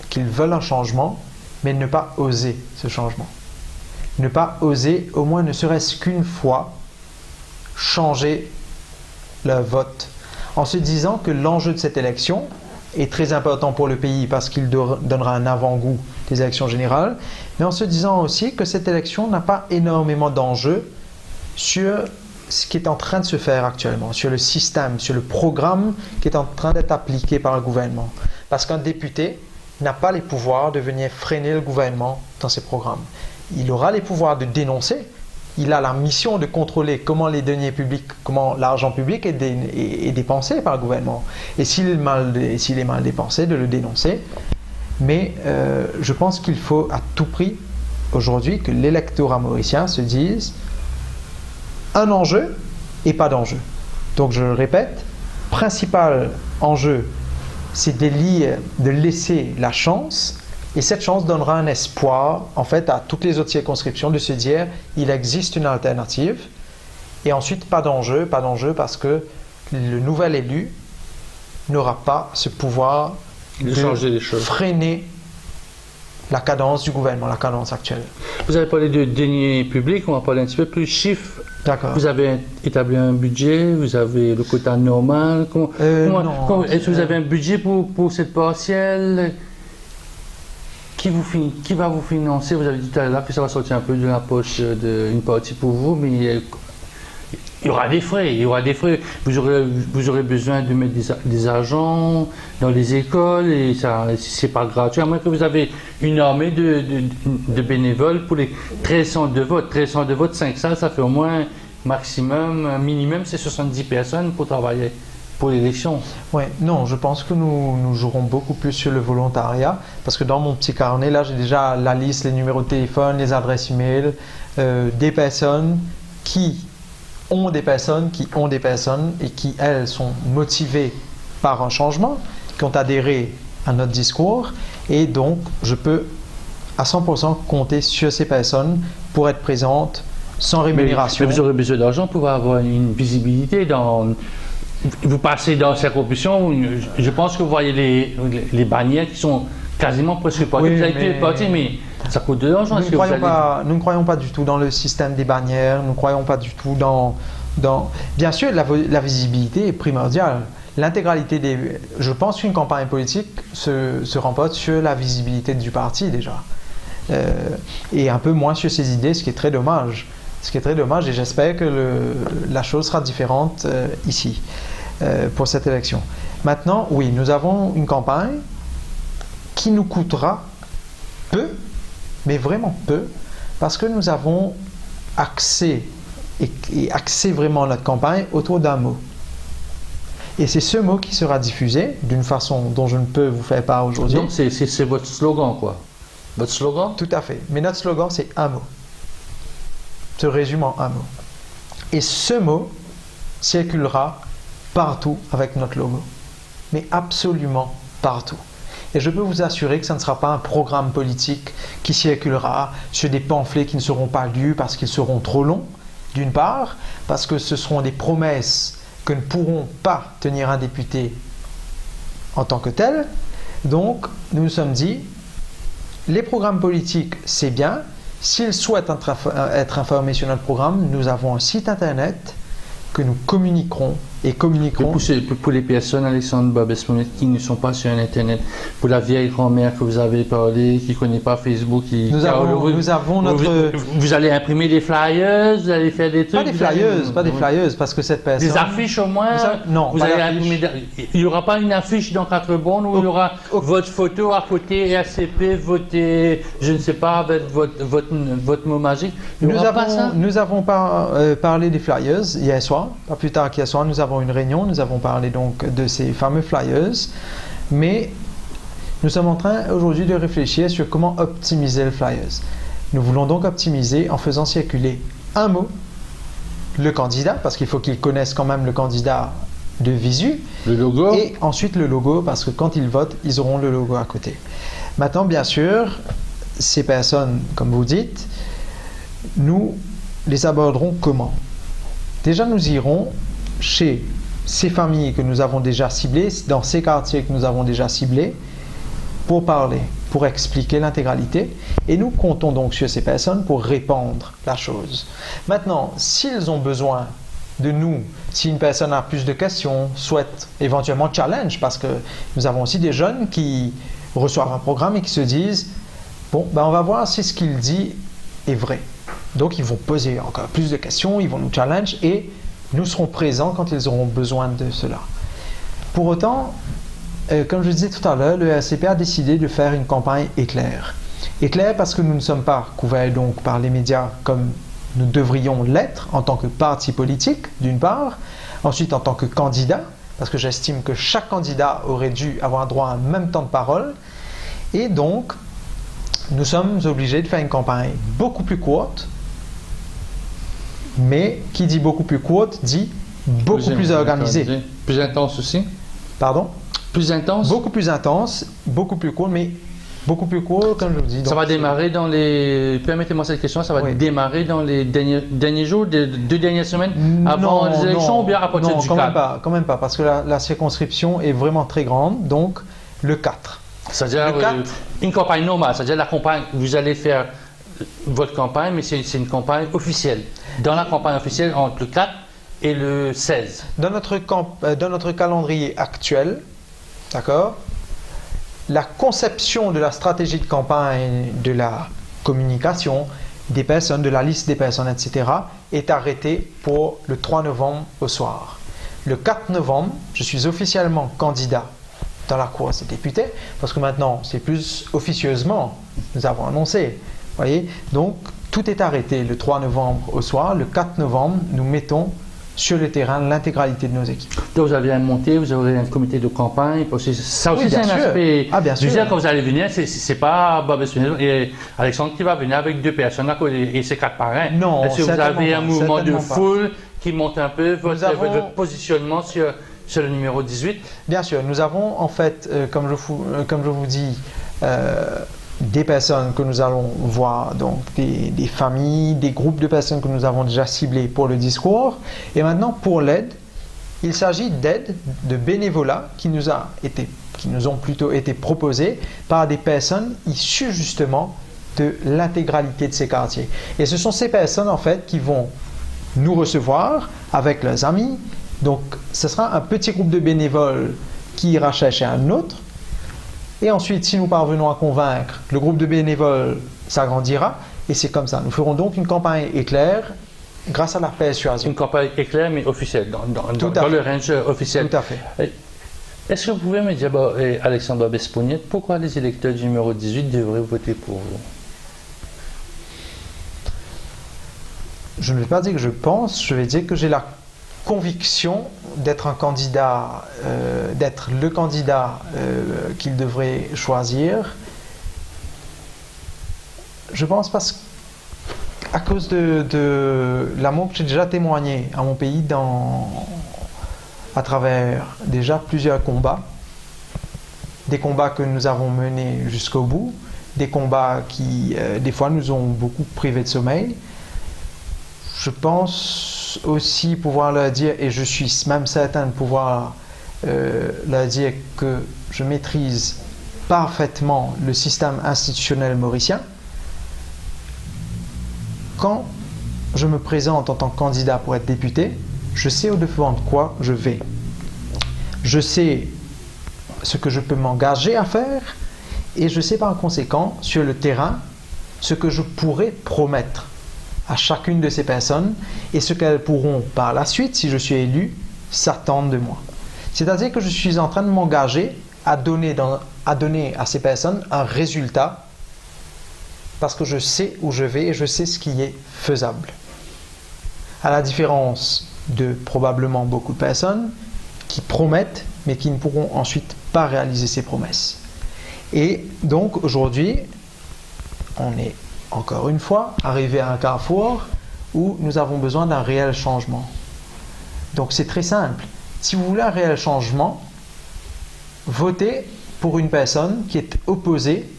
qu'ils veulent un changement, mais ne pas oser ce changement. Ne pas oser, au moins ne serait-ce qu'une fois, changer leur vote, en se disant que l'enjeu de cette élection est très important pour le pays parce qu'il donnera un avant-goût des élections générales, mais en se disant aussi que cette élection n'a pas énormément d'enjeux sur ce qui est en train de se faire actuellement, sur le système, sur le programme qui est en train d'être appliqué par le gouvernement. Parce qu'un député n'a pas les pouvoirs de venir freiner le gouvernement dans ses programmes. Il aura les pouvoirs de dénoncer. Il a la mission de contrôler comment les deniers publics, comment l'argent public est dépensé par le gouvernement. Et s'il est mal dépensé, de le dénoncer. Mais je pense qu'il faut à tout prix, aujourd'hui, que l'électorat mauricien se dise un enjeu et pas d'enjeu. Donc je le répète, principal enjeu, c'est de laisser la chance. Et cette chance donnera un espoir, en fait, à toutes les autres circonscriptions de se dire il existe une alternative. Et ensuite, pas d'enjeu parce que le nouvel élu n'aura pas ce pouvoir de changer les choses, freiner la cadence du gouvernement, la cadence actuelle. Vous avez parlé de deniers publics, on va parler un petit peu plus chiffres. D'accord. Vous avez établi un budget, vous avez le quota normal. Non. Est-ce que vous avez un budget pour cette partielle? Qui va vous financer? Vous avez dit tout à l'heure que ça va sortir un peu de la poche d'une partie pour vous, mais il y aura des frais. Vous aurez besoin de mettre des agents dans les écoles et ça, c'est pas gratuit. À moins que vous avez une armée de bénévoles pour les 13 centres de vote. 13 centres de vote, 5 salles, ça fait au moins minimum, c'est 70 personnes pour travailler pour l'élection. Oui, non, je pense que nous jouerons beaucoup plus sur le volontariat parce que dans mon petit carnet, là, j'ai déjà la liste, les numéros de téléphone, les adresses e-mail, des personnes qui ont des personnes et qui, elles, sont motivées par un changement, qui ont adhéré à notre discours et donc je peux à 100% compter sur ces personnes pour être présentes sans rémunération. Mais vous aurez besoin d'argent pour avoir une visibilité dans... Vous passez dans ces corruptions, je pense que vous voyez les bannières qui sont quasiment presque parties. Oui, vous avez pu être parti, mais ça coûte de l'argent. Nous ne croyons pas du tout dans le système des bannières, nous ne croyons pas du tout dans... Bien sûr, la visibilité est primordiale. Je pense qu'une campagne politique se remporte sur la visibilité du parti déjà. Et un peu moins sur ses idées, ce qui est très dommage. Et j'espère que la chose sera différente ici pour cette élection. Maintenant, oui, nous avons une campagne qui nous coûtera peu, mais vraiment peu, parce que nous avons axé vraiment notre campagne autour d'un mot. Et c'est ce mot qui sera diffusé d'une façon dont je ne peux vous faire part aujourd'hui. Donc c'est votre slogan, quoi. Votre slogan? Tout à fait. Mais notre slogan, c'est un mot. Se résume en un mot. Et ce mot circulera partout avec notre logo. Mais absolument partout. Et je peux vous assurer que ce ne sera pas un programme politique qui circulera sur des pamphlets qui ne seront pas lus parce qu'ils seront trop longs, d'une part, parce que ce seront des promesses que ne pourront pas tenir un député en tant que tel. Donc, nous nous sommes dit, les programmes politiques, c'est bien. S'ils souhaitent être informés sur notre programme, nous avons un site internet que nous communiquerons et communiquerons. Pour les personnes, Alexandre Babes-Monet, qui ne sont pas sur Internet, pour la vieille grand-mère que vous avez parlé, qui ne connaît pas Facebook, nous avons notre... Vous allez imprimer des flyers, vous allez faire des trucs... Pas des flyers, parce que cette personne... Des affiches au moins? Non, vous allez imprimer il n'y aura pas une affiche dans 4 bornes où il y aura votre photo à côté, RCP, voter, je ne sais pas, avec votre mot magique. Nous avons parlé des flyers hier soir, pas plus tard qu'hier soir, nous avons une réunion, nous avons parlé donc de ces fameux flyers, mais nous sommes en train aujourd'hui de réfléchir sur comment optimiser le flyers. Nous voulons donc optimiser en faisant circuler un mot, le candidat, parce qu'il faut qu'ils connaissent quand même le candidat de visu. Le logo. Et ensuite le logo, parce que quand ils votent, ils auront le logo à côté. Maintenant, bien sûr, ces personnes, comme vous dites, nous les aborderons comment? Déjà, nous irons chez ces familles que nous avons déjà ciblées, dans ces quartiers que nous avons déjà ciblés, pour parler, pour expliquer l'intégralité. Et nous comptons donc sur ces personnes pour répandre la chose. Maintenant, s'ils ont besoin de nous, si une personne a plus de questions, souhaite éventuellement challenge, parce que nous avons aussi des jeunes qui reçoivent un programme et qui se disent « Bon, ben on va voir si ce qu'il dit est vrai ». Donc, ils vont poser encore plus de questions, ils vont nous challenge et nous serons présents quand ils auront besoin de cela. Pour autant, comme je disais tout à l'heure, le RCP a décidé de faire une campagne éclair. Éclair parce que nous ne sommes pas couverts donc par les médias comme nous devrions l'être en tant que parti politique, d'une part. Ensuite, en tant que candidat, parce que j'estime que chaque candidat aurait dû avoir droit à un même temps de parole. Et donc, nous sommes obligés de faire une campagne beaucoup plus courte. Mais qui dit beaucoup plus courte dit beaucoup plus organisée. Plus intense aussi. Pardon? Plus intense? Beaucoup plus intense, beaucoup plus court, mais beaucoup plus court, comme je vous dis. Ça va démarrer dans les... Permettez-moi cette question, ça va démarrer dans les derniers jours, deux dernières semaines, avant les élections ou bien à partir du 4? Quand même pas, parce que la circonscription est vraiment très grande, donc le 4. C'est-à-dire une campagne normale, c'est-à-dire la campagne, vous allez faire votre campagne, mais c'est une campagne officielle. Dans la campagne officielle, entre le 4 et le 16. Dans notre calendrier actuel, d'accord, la conception de la stratégie de campagne, de la communication des personnes, de la liste des personnes, etc., est arrêtée pour le 3 novembre au soir. Le 4 novembre, je suis officiellement candidat dans la course des députés, parce que maintenant, c'est plus officieusement, nous avons annoncé. Voyez, donc, tout est arrêté le 3 novembre au soir. Le 4 novembre, nous mettons sur le terrain l'intégralité de nos équipes. Donc vous avez à monter, vous aurez un comité de campagne. Ça aussi, oui, c'est un aspect. Ah, bien sûr. Quand vous allez venir, c'est pas Bob et Alexandre qui va venir avec deux personnes à côté et c'est quatre parrains. Non, est-ce que vous avez un mouvement de foule qui monte un peu votre positionnement sur le numéro 18? Bien sûr, nous avons en fait, comme je vous dis, des personnes que nous allons voir, donc des familles, des groupes de personnes que nous avons déjà ciblés pour le discours. Et maintenant, pour l'aide, il s'agit d'aide, de bénévolat qui nous ont plutôt été proposés par des personnes issues justement de l'intégralité de ces quartiers. Et ce sont ces personnes en fait qui vont nous recevoir avec leurs amis. Donc, ce sera un petit groupe de bénévoles qui ira chercher un autre. Et ensuite, si nous parvenons à convaincre, le groupe de bénévoles s'agrandira. Et c'est comme ça. Nous ferons donc une campagne éclair grâce à la persuasion. Une campagne éclair, mais officielle, dans le range officiel. Tout à fait. Est-ce que vous pouvez me dire, Alexandre Babesponiet, pourquoi les électeurs du numéro 18 devraient voter pour vous? Je ne vais pas dire que je pense, je vais dire que j'ai la conviction d'être un candidat, d'être le candidat qu'il devrait choisir. Je pense à cause de l'amour que j'ai déjà témoigné à mon pays à travers déjà plusieurs combats, des combats que nous avons menés jusqu'au bout, des combats qui des fois nous ont beaucoup privés de sommeil. Je pense aussi pouvoir leur dire, et je suis même certain de pouvoir leur dire que je maîtrise parfaitement le système institutionnel mauricien. Quand je me présente en tant que candidat pour être député, je sais au-devant de quoi je vais. Je sais ce que je peux m'engager à faire et je sais par conséquent sur le terrain ce que je pourrais promettre à chacune de ces personnes et ce qu'elles pourront par la suite, si je suis élu, s'attendre de moi. C'est-à-dire que je suis en train de m'engager à donner à ces personnes un résultat parce que je sais où je vais et je sais ce qui est faisable. À la différence de probablement beaucoup de personnes qui promettent mais qui ne pourront ensuite pas réaliser ces promesses. Et donc aujourd'hui, on est encore une fois arrivé à un carrefour où nous avons besoin d'un réel changement. Donc c'est très simple. si vous voulez un réel changement, votez pour une personne qui est opposée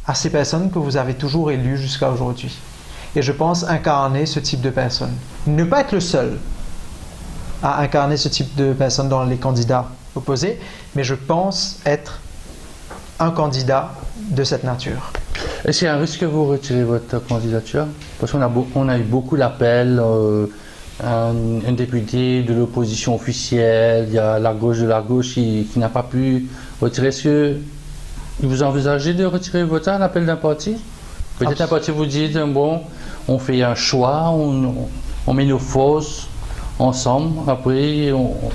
à ces personnes que vous avez toujours élues jusqu'à aujourd'hui. Et je pense incarner ce type de personne. Ne pas être le seul à incarner ce type de personne dans les candidats opposés, mais je pense être un candidat de cette nature. Est-ce qu'il y a un risque que vous retirez votre candidature? Parce qu'on a eu beaucoup d'appels, un député de l'opposition officielle, il y a la gauche qui n'a pas pu retirer. Est-ce que vous envisagez de retirer votre l'appel d'un parti? Peut-être un parti vous dit, bon, on fait un choix, on met nos forces ensemble, après vous retirez?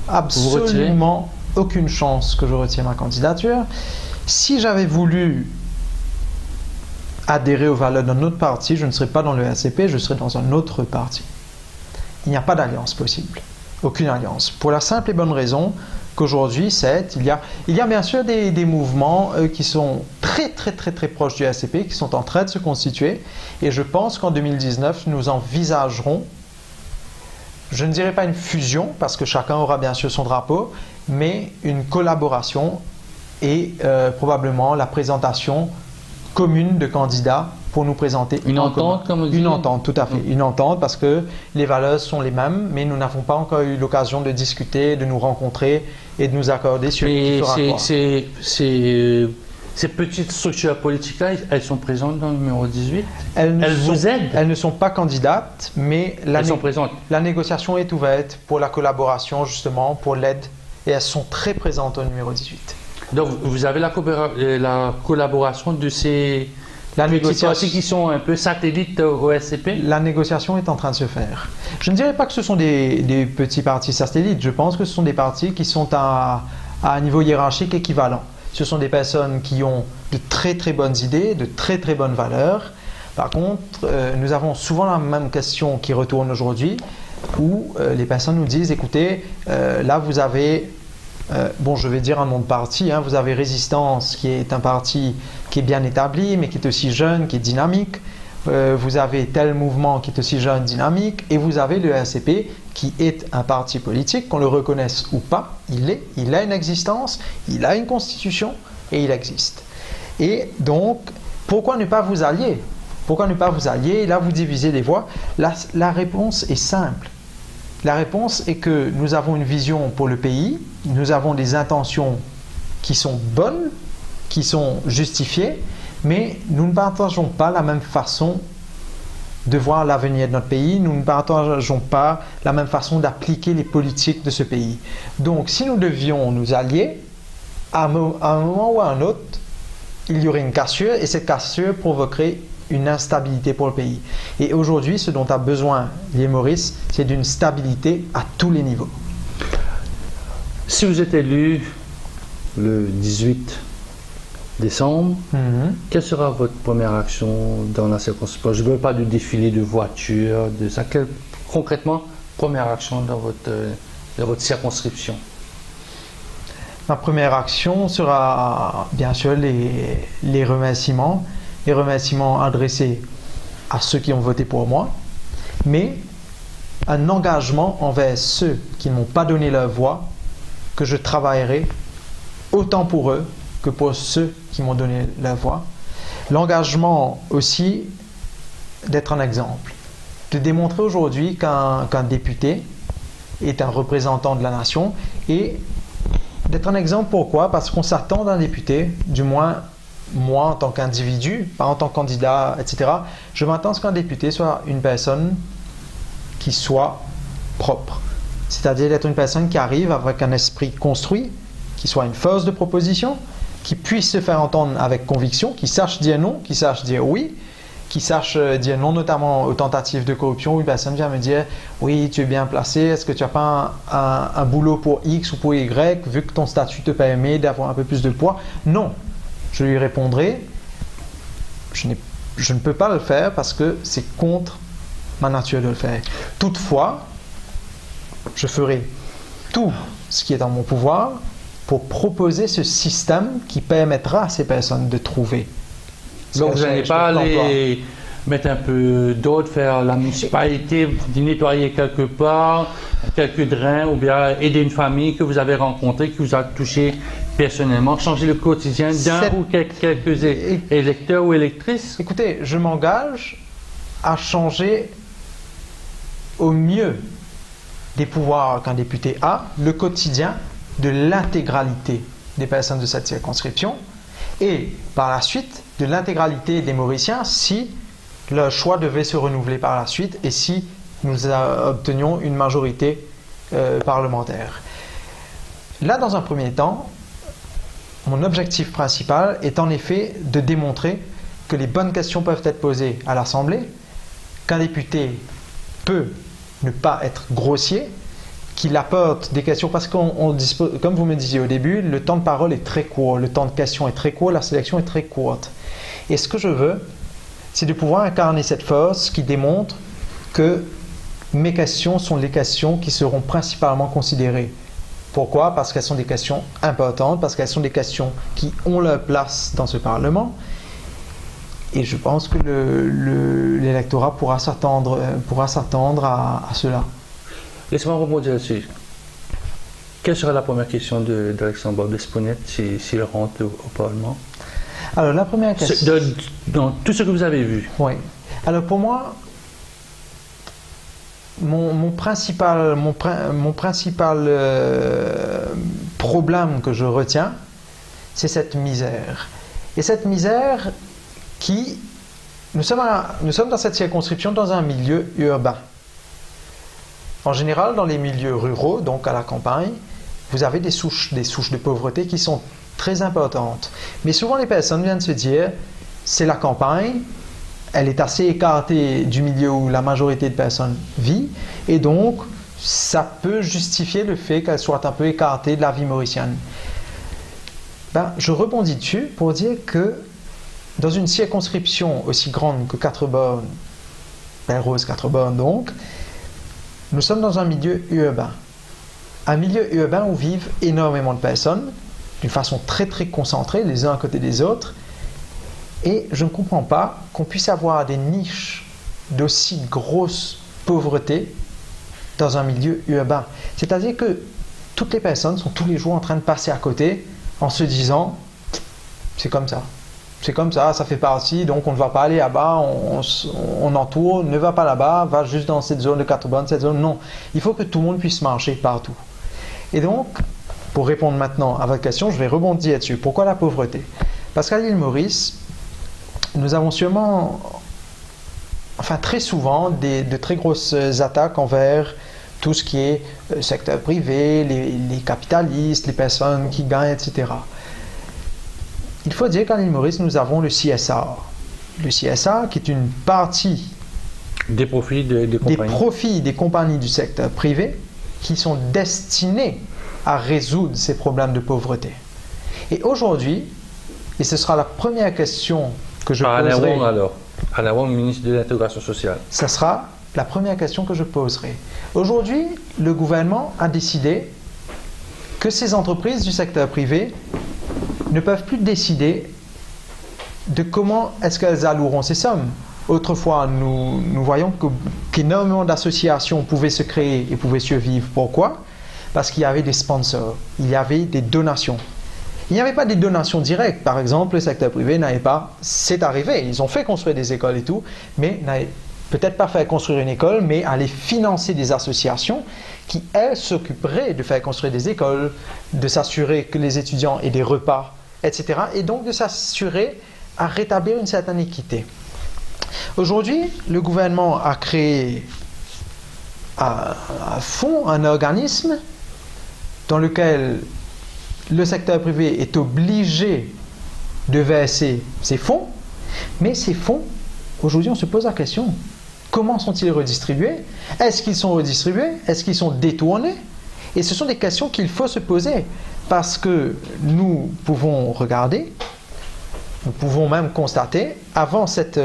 Absolument aucune chance que je retire ma candidature. Si j'avais voulu adhérer aux valeurs d'un autre parti, je ne serais pas dans le RCP, je serais dans un autre parti. Il n'y a pas d'alliance possible. Aucune alliance. Pour la simple et bonne raison qu'aujourd'hui, il y a bien sûr des mouvements qui sont très proches du RCP, qui sont en train de se constituer. Et je pense qu'en 2019, nous envisagerons, je ne dirais pas une fusion, parce que chacun aura bien sûr son drapeau, mais une collaboration et probablement la présentation commune de candidats pour nous présenter une entente, comme on dit. Une entente, tout à fait. Une entente parce que les valeurs sont les mêmes, mais nous n'avons pas encore eu l'occasion de discuter, de nous rencontrer et de nous accorder sur qui fera quoi. Ces petites structures politiques-là, elles sont présentes dans le numéro 18? Elles vous aident? Elles ne sont pas candidates, mais elles sont présentes. La négociation est ouverte pour la collaboration, justement, pour l'aide, et elles sont très présentes au numéro 18. Donc, vous avez la collaboration de ces petits partis qui sont un peu satellites au SCP? La négociation est en train de se faire. Je ne dirais pas que ce sont des petits partis satellites. Je pense que ce sont des partis qui sont à un niveau hiérarchique équivalent. Ce sont des personnes qui ont de très bonnes idées, de très bonnes valeurs. Par contre, nous avons souvent la même question qui retourne aujourd'hui, où les personnes nous disent, écoutez, là vous avez... bon, je vais dire un nom de parti, vous avez Résistance, qui est un parti qui est bien établi, mais qui est aussi jeune, qui est dynamique. Vous avez tel mouvement qui est aussi jeune, dynamique, et vous avez le RCP, qui est un parti politique, qu'on le reconnaisse ou pas, il a une existence, il a une constitution, et il existe. Et donc, pourquoi ne pas vous allier? Pourquoi ne pas vous allier? Là, vous divisez les voix. La réponse est simple. La réponse est que nous avons une vision pour le pays, nous avons des intentions qui sont bonnes, qui sont justifiées, mais nous ne partageons pas la même façon de voir l'avenir de notre pays, nous ne partageons pas la même façon d'appliquer les politiques de ce pays. Donc, si nous devions nous allier, à un moment ou à un autre, il y aurait une cassure, et cette cassure provoquerait une instabilité pour le pays. Et aujourd'hui, ce dont a besoin l'île Maurice, c'est d'une stabilité à tous les niveaux. Si vous êtes élu le 18 décembre, quelle sera votre première action dans la circonscription? Je ne veux pas de défilé de voitures, de ça. Concrètement, première action dans votre circonscription? Ma première action sera bien sûr les remerciements. Les remerciements adressés à ceux qui ont voté pour moi, mais un engagement envers ceux qui ne m'ont pas donné leur voix, que je travaillerai autant pour eux que pour ceux qui m'ont donné leur voix. L'engagement aussi d'être un exemple, de démontrer aujourd'hui qu'un député est un représentant de la nation, et d'être un exemple. Pourquoi? Parce qu'on s'attend d'un député, du moins moi en tant qu'individu, pas en tant que candidat, etc., je m'attends à ce qu'un député soit une personne qui soit propre. C'est-à-dire d'être une personne qui arrive avec un esprit construit, qui soit une force de proposition, qui puisse se faire entendre avec conviction, qui sache dire non, qui sache dire oui, qui sache dire non notamment aux tentatives de corruption où une personne vient me dire « Oui, tu es bien placé, est-ce que tu n'as pas un boulot pour X ou pour Y, vu que ton statut te permet d'avoir un peu plus de poids ?» Non. Je lui répondrai, je ne peux pas le faire parce que c'est contre ma nature de le faire. Toutefois, je ferai tout ce qui est en mon pouvoir pour proposer ce système qui permettra à ces personnes de trouver. Donc vous n'allez pas aller mettre un peu d'ordre, faire la municipalité, nettoyer quelque part, quelques drains, ou bien aider une famille que vous avez rencontrée, qui vous a touché personnellement, changer le quotidien d'un ou quelques électeurs ou électrices? Écoutez, je m'engage à changer au mieux des pouvoirs qu'un député a, le quotidien de l'intégralité des personnes de cette circonscription et par la suite de l'intégralité des Mauriciens si le choix devait se renouveler par la suite et si nous obtenions une majorité parlementaire. Là, dans un premier temps, mon objectif principal est en effet de démontrer que les bonnes questions peuvent être posées à l'Assemblée, qu'un député peut ne pas être grossier, qu'il apporte des questions, parce qu'on dispose, comme vous me disiez au début, le temps de parole est très court, le temps de question est très court, la sélection est très courte. Et ce que je veux, c'est de pouvoir incarner cette force qui démontre que mes questions sont les questions qui seront principalement considérées. Pourquoi? Parce qu'elles sont des questions importantes, parce qu'elles sont des questions qui ont leur place dans ce Parlement. Et je pense que l'électorat pourra s'attendre à cela. Laissez-moi rebondir là-dessus. Quelle sera la première question d'Alexandre Despounet s'il rentre au Parlement? Alors, la première question... Dans tout ce que vous avez vu. Oui. Alors, pour moi, mon principal problème que je retiens, c'est cette misère. Et cette misère qui... Nous sommes dans cette circonscription dans un milieu urbain. En général, dans les milieux ruraux, donc à la campagne, vous avez des souches de pauvreté qui sont très importantes. Mais souvent, les personnes viennent se dire, c'est la campagne, elle est assez écartée du milieu où la majorité de personnes vit, et donc, ça peut justifier le fait qu'elle soit un peu écartée de la vie mauricienne. Je rebondis dessus pour dire que dans une circonscription aussi grande que Quatre-Bornes, Belle-Rose, Quatre-Bornes donc, nous sommes dans un milieu urbain. Un milieu urbain où vivent énormément de personnes, d'une façon très très concentrée, les uns à côté des autres. Et je ne comprends pas qu'on puisse avoir des niches d'aussi grosse pauvreté dans un milieu urbain. C'est-à-dire que toutes les personnes sont tous les jours en train de passer à côté en se disant « c'est comme ça ». C'est comme ça fait partie, donc on ne va pas aller là-bas, on entoure, ne va pas là-bas, va juste dans cette zone de Quatre-Bornes, cette zone, non. Il faut que tout le monde puisse marcher partout. Et donc, pour répondre maintenant à votre question, je vais rebondir dessus. Pourquoi la pauvreté? Parce qu'à l'île Maurice, nous avons sûrement, très souvent, de très grosses attaques envers tout ce qui est secteur privé, les capitalistes, les personnes qui gagnent, etc. Il faut dire qu'à l'île Maurice, nous avons le CSR. Le CSR qui est une partie des profits des compagnies du secteur privé qui sont destinés à résoudre ces problèmes de pauvreté. Et aujourd'hui, et ce sera la première question que je poserai... Alain Wong, ministre de l'Intégration sociale. Ce sera la première question que je poserai. Aujourd'hui, le gouvernement a décidé que ces entreprises du secteur privé ne peuvent plus décider de comment est-ce qu'elles alloueront ces sommes. Autrefois, nous voyons qu'énormément d'associations pouvaient se créer et pouvaient survivre. Pourquoi? Parce qu'il y avait des sponsors, il y avait des donations. Il n'y avait pas des donations directes. Par exemple, le secteur privé n'avait pas... C'est arrivé, ils ont fait construire des écoles et tout, mais n'avaient peut-être pas fait construire une école, mais allaient financer des associations qui, elles, s'occuperaient de faire construire des écoles, de s'assurer que les étudiants aient des repas, etc. Et donc de s'assurer à rétablir une certaine équité. Aujourd'hui, le gouvernement a créé un fonds, un organisme dans lequel le secteur privé est obligé de verser ces fonds, mais ces fonds, aujourd'hui on se pose la question, comment sont-ils redistribués? Est-ce qu'ils sont redistribués? Est-ce qu'ils sont détournés? Et ce sont des questions qu'il faut se poser, parce que nous pouvons regarder, nous pouvons même constater, avant cette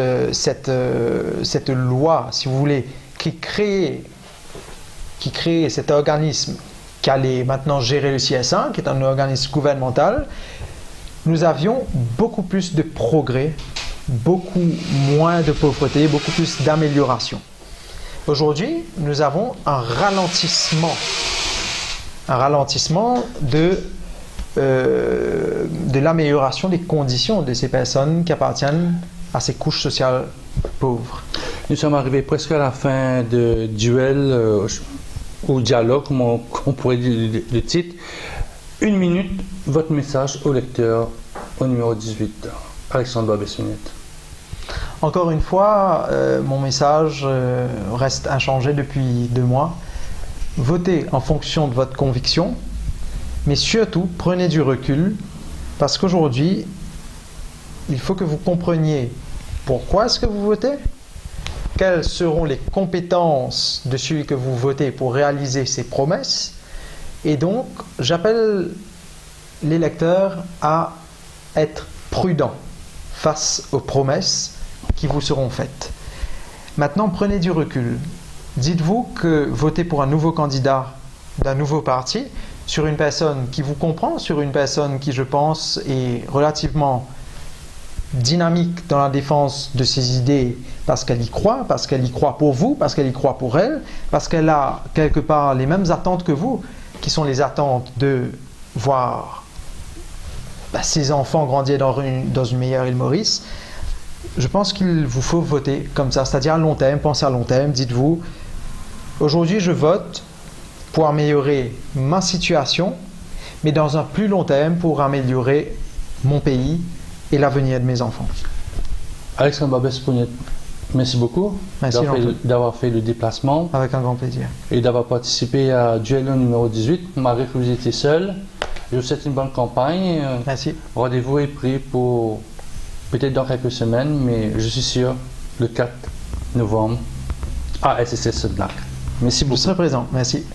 loi, si vous voulez, qui créait cet organisme qui allait maintenant gérer le CSA, qui est un organisme gouvernemental, nous avions beaucoup plus de progrès beaucoup moins de pauvreté, beaucoup plus d'amélioration. Aujourd'hui, nous avons un ralentissement de l'amélioration des conditions de ces personnes qui appartiennent à ces couches sociales pauvres. Nous sommes arrivés presque à la fin de duel ou dialogue, comme on pourrait dire le titre. 1 minute, votre message au lecteur au numéro 18, Alexandre Babet-Sougnette. Encore une fois, mon message reste inchangé depuis 2 mois. Votez en fonction de votre conviction, mais surtout prenez du recul, parce qu'aujourd'hui, il faut que vous compreniez pourquoi est-ce que vous votez, quelles seront les compétences de celui que vous votez pour réaliser ses promesses, et donc j'appelle les lecteurs à être prudents face aux promesses qui vous seront faites. Maintenant, prenez du recul. Dites-vous que voter pour un nouveau candidat d'un nouveau parti, sur une personne qui vous comprend, sur une personne qui, je pense, est relativement dynamique dans la défense de ses idées parce qu'elle y croit pour vous, parce qu'elle y croit pour elle, parce qu'elle a quelque part les mêmes attentes que vous, qui sont les attentes de voir ses enfants grandir dans une meilleure île Maurice. Je pense qu'il vous faut voter comme ça, c'est-à-dire à long terme, pensez à long terme, dites-vous, aujourd'hui je vote pour améliorer ma situation, mais dans un plus long terme pour améliorer mon pays et l'avenir de mes enfants. Alexandre Babet-Sougnette, merci beaucoup d'avoir fait le déplacement. Avec un grand plaisir. Et d'avoir participé à Duel numéro 18, malgré que vous étiez seul. Je vous souhaite une bonne campagne. Merci. Rendez-vous est pris pour peut-être dans quelques semaines, mais je suis sûr, le 4 novembre, à SSS Sedlac. Merci beaucoup. Je serai présent. Merci.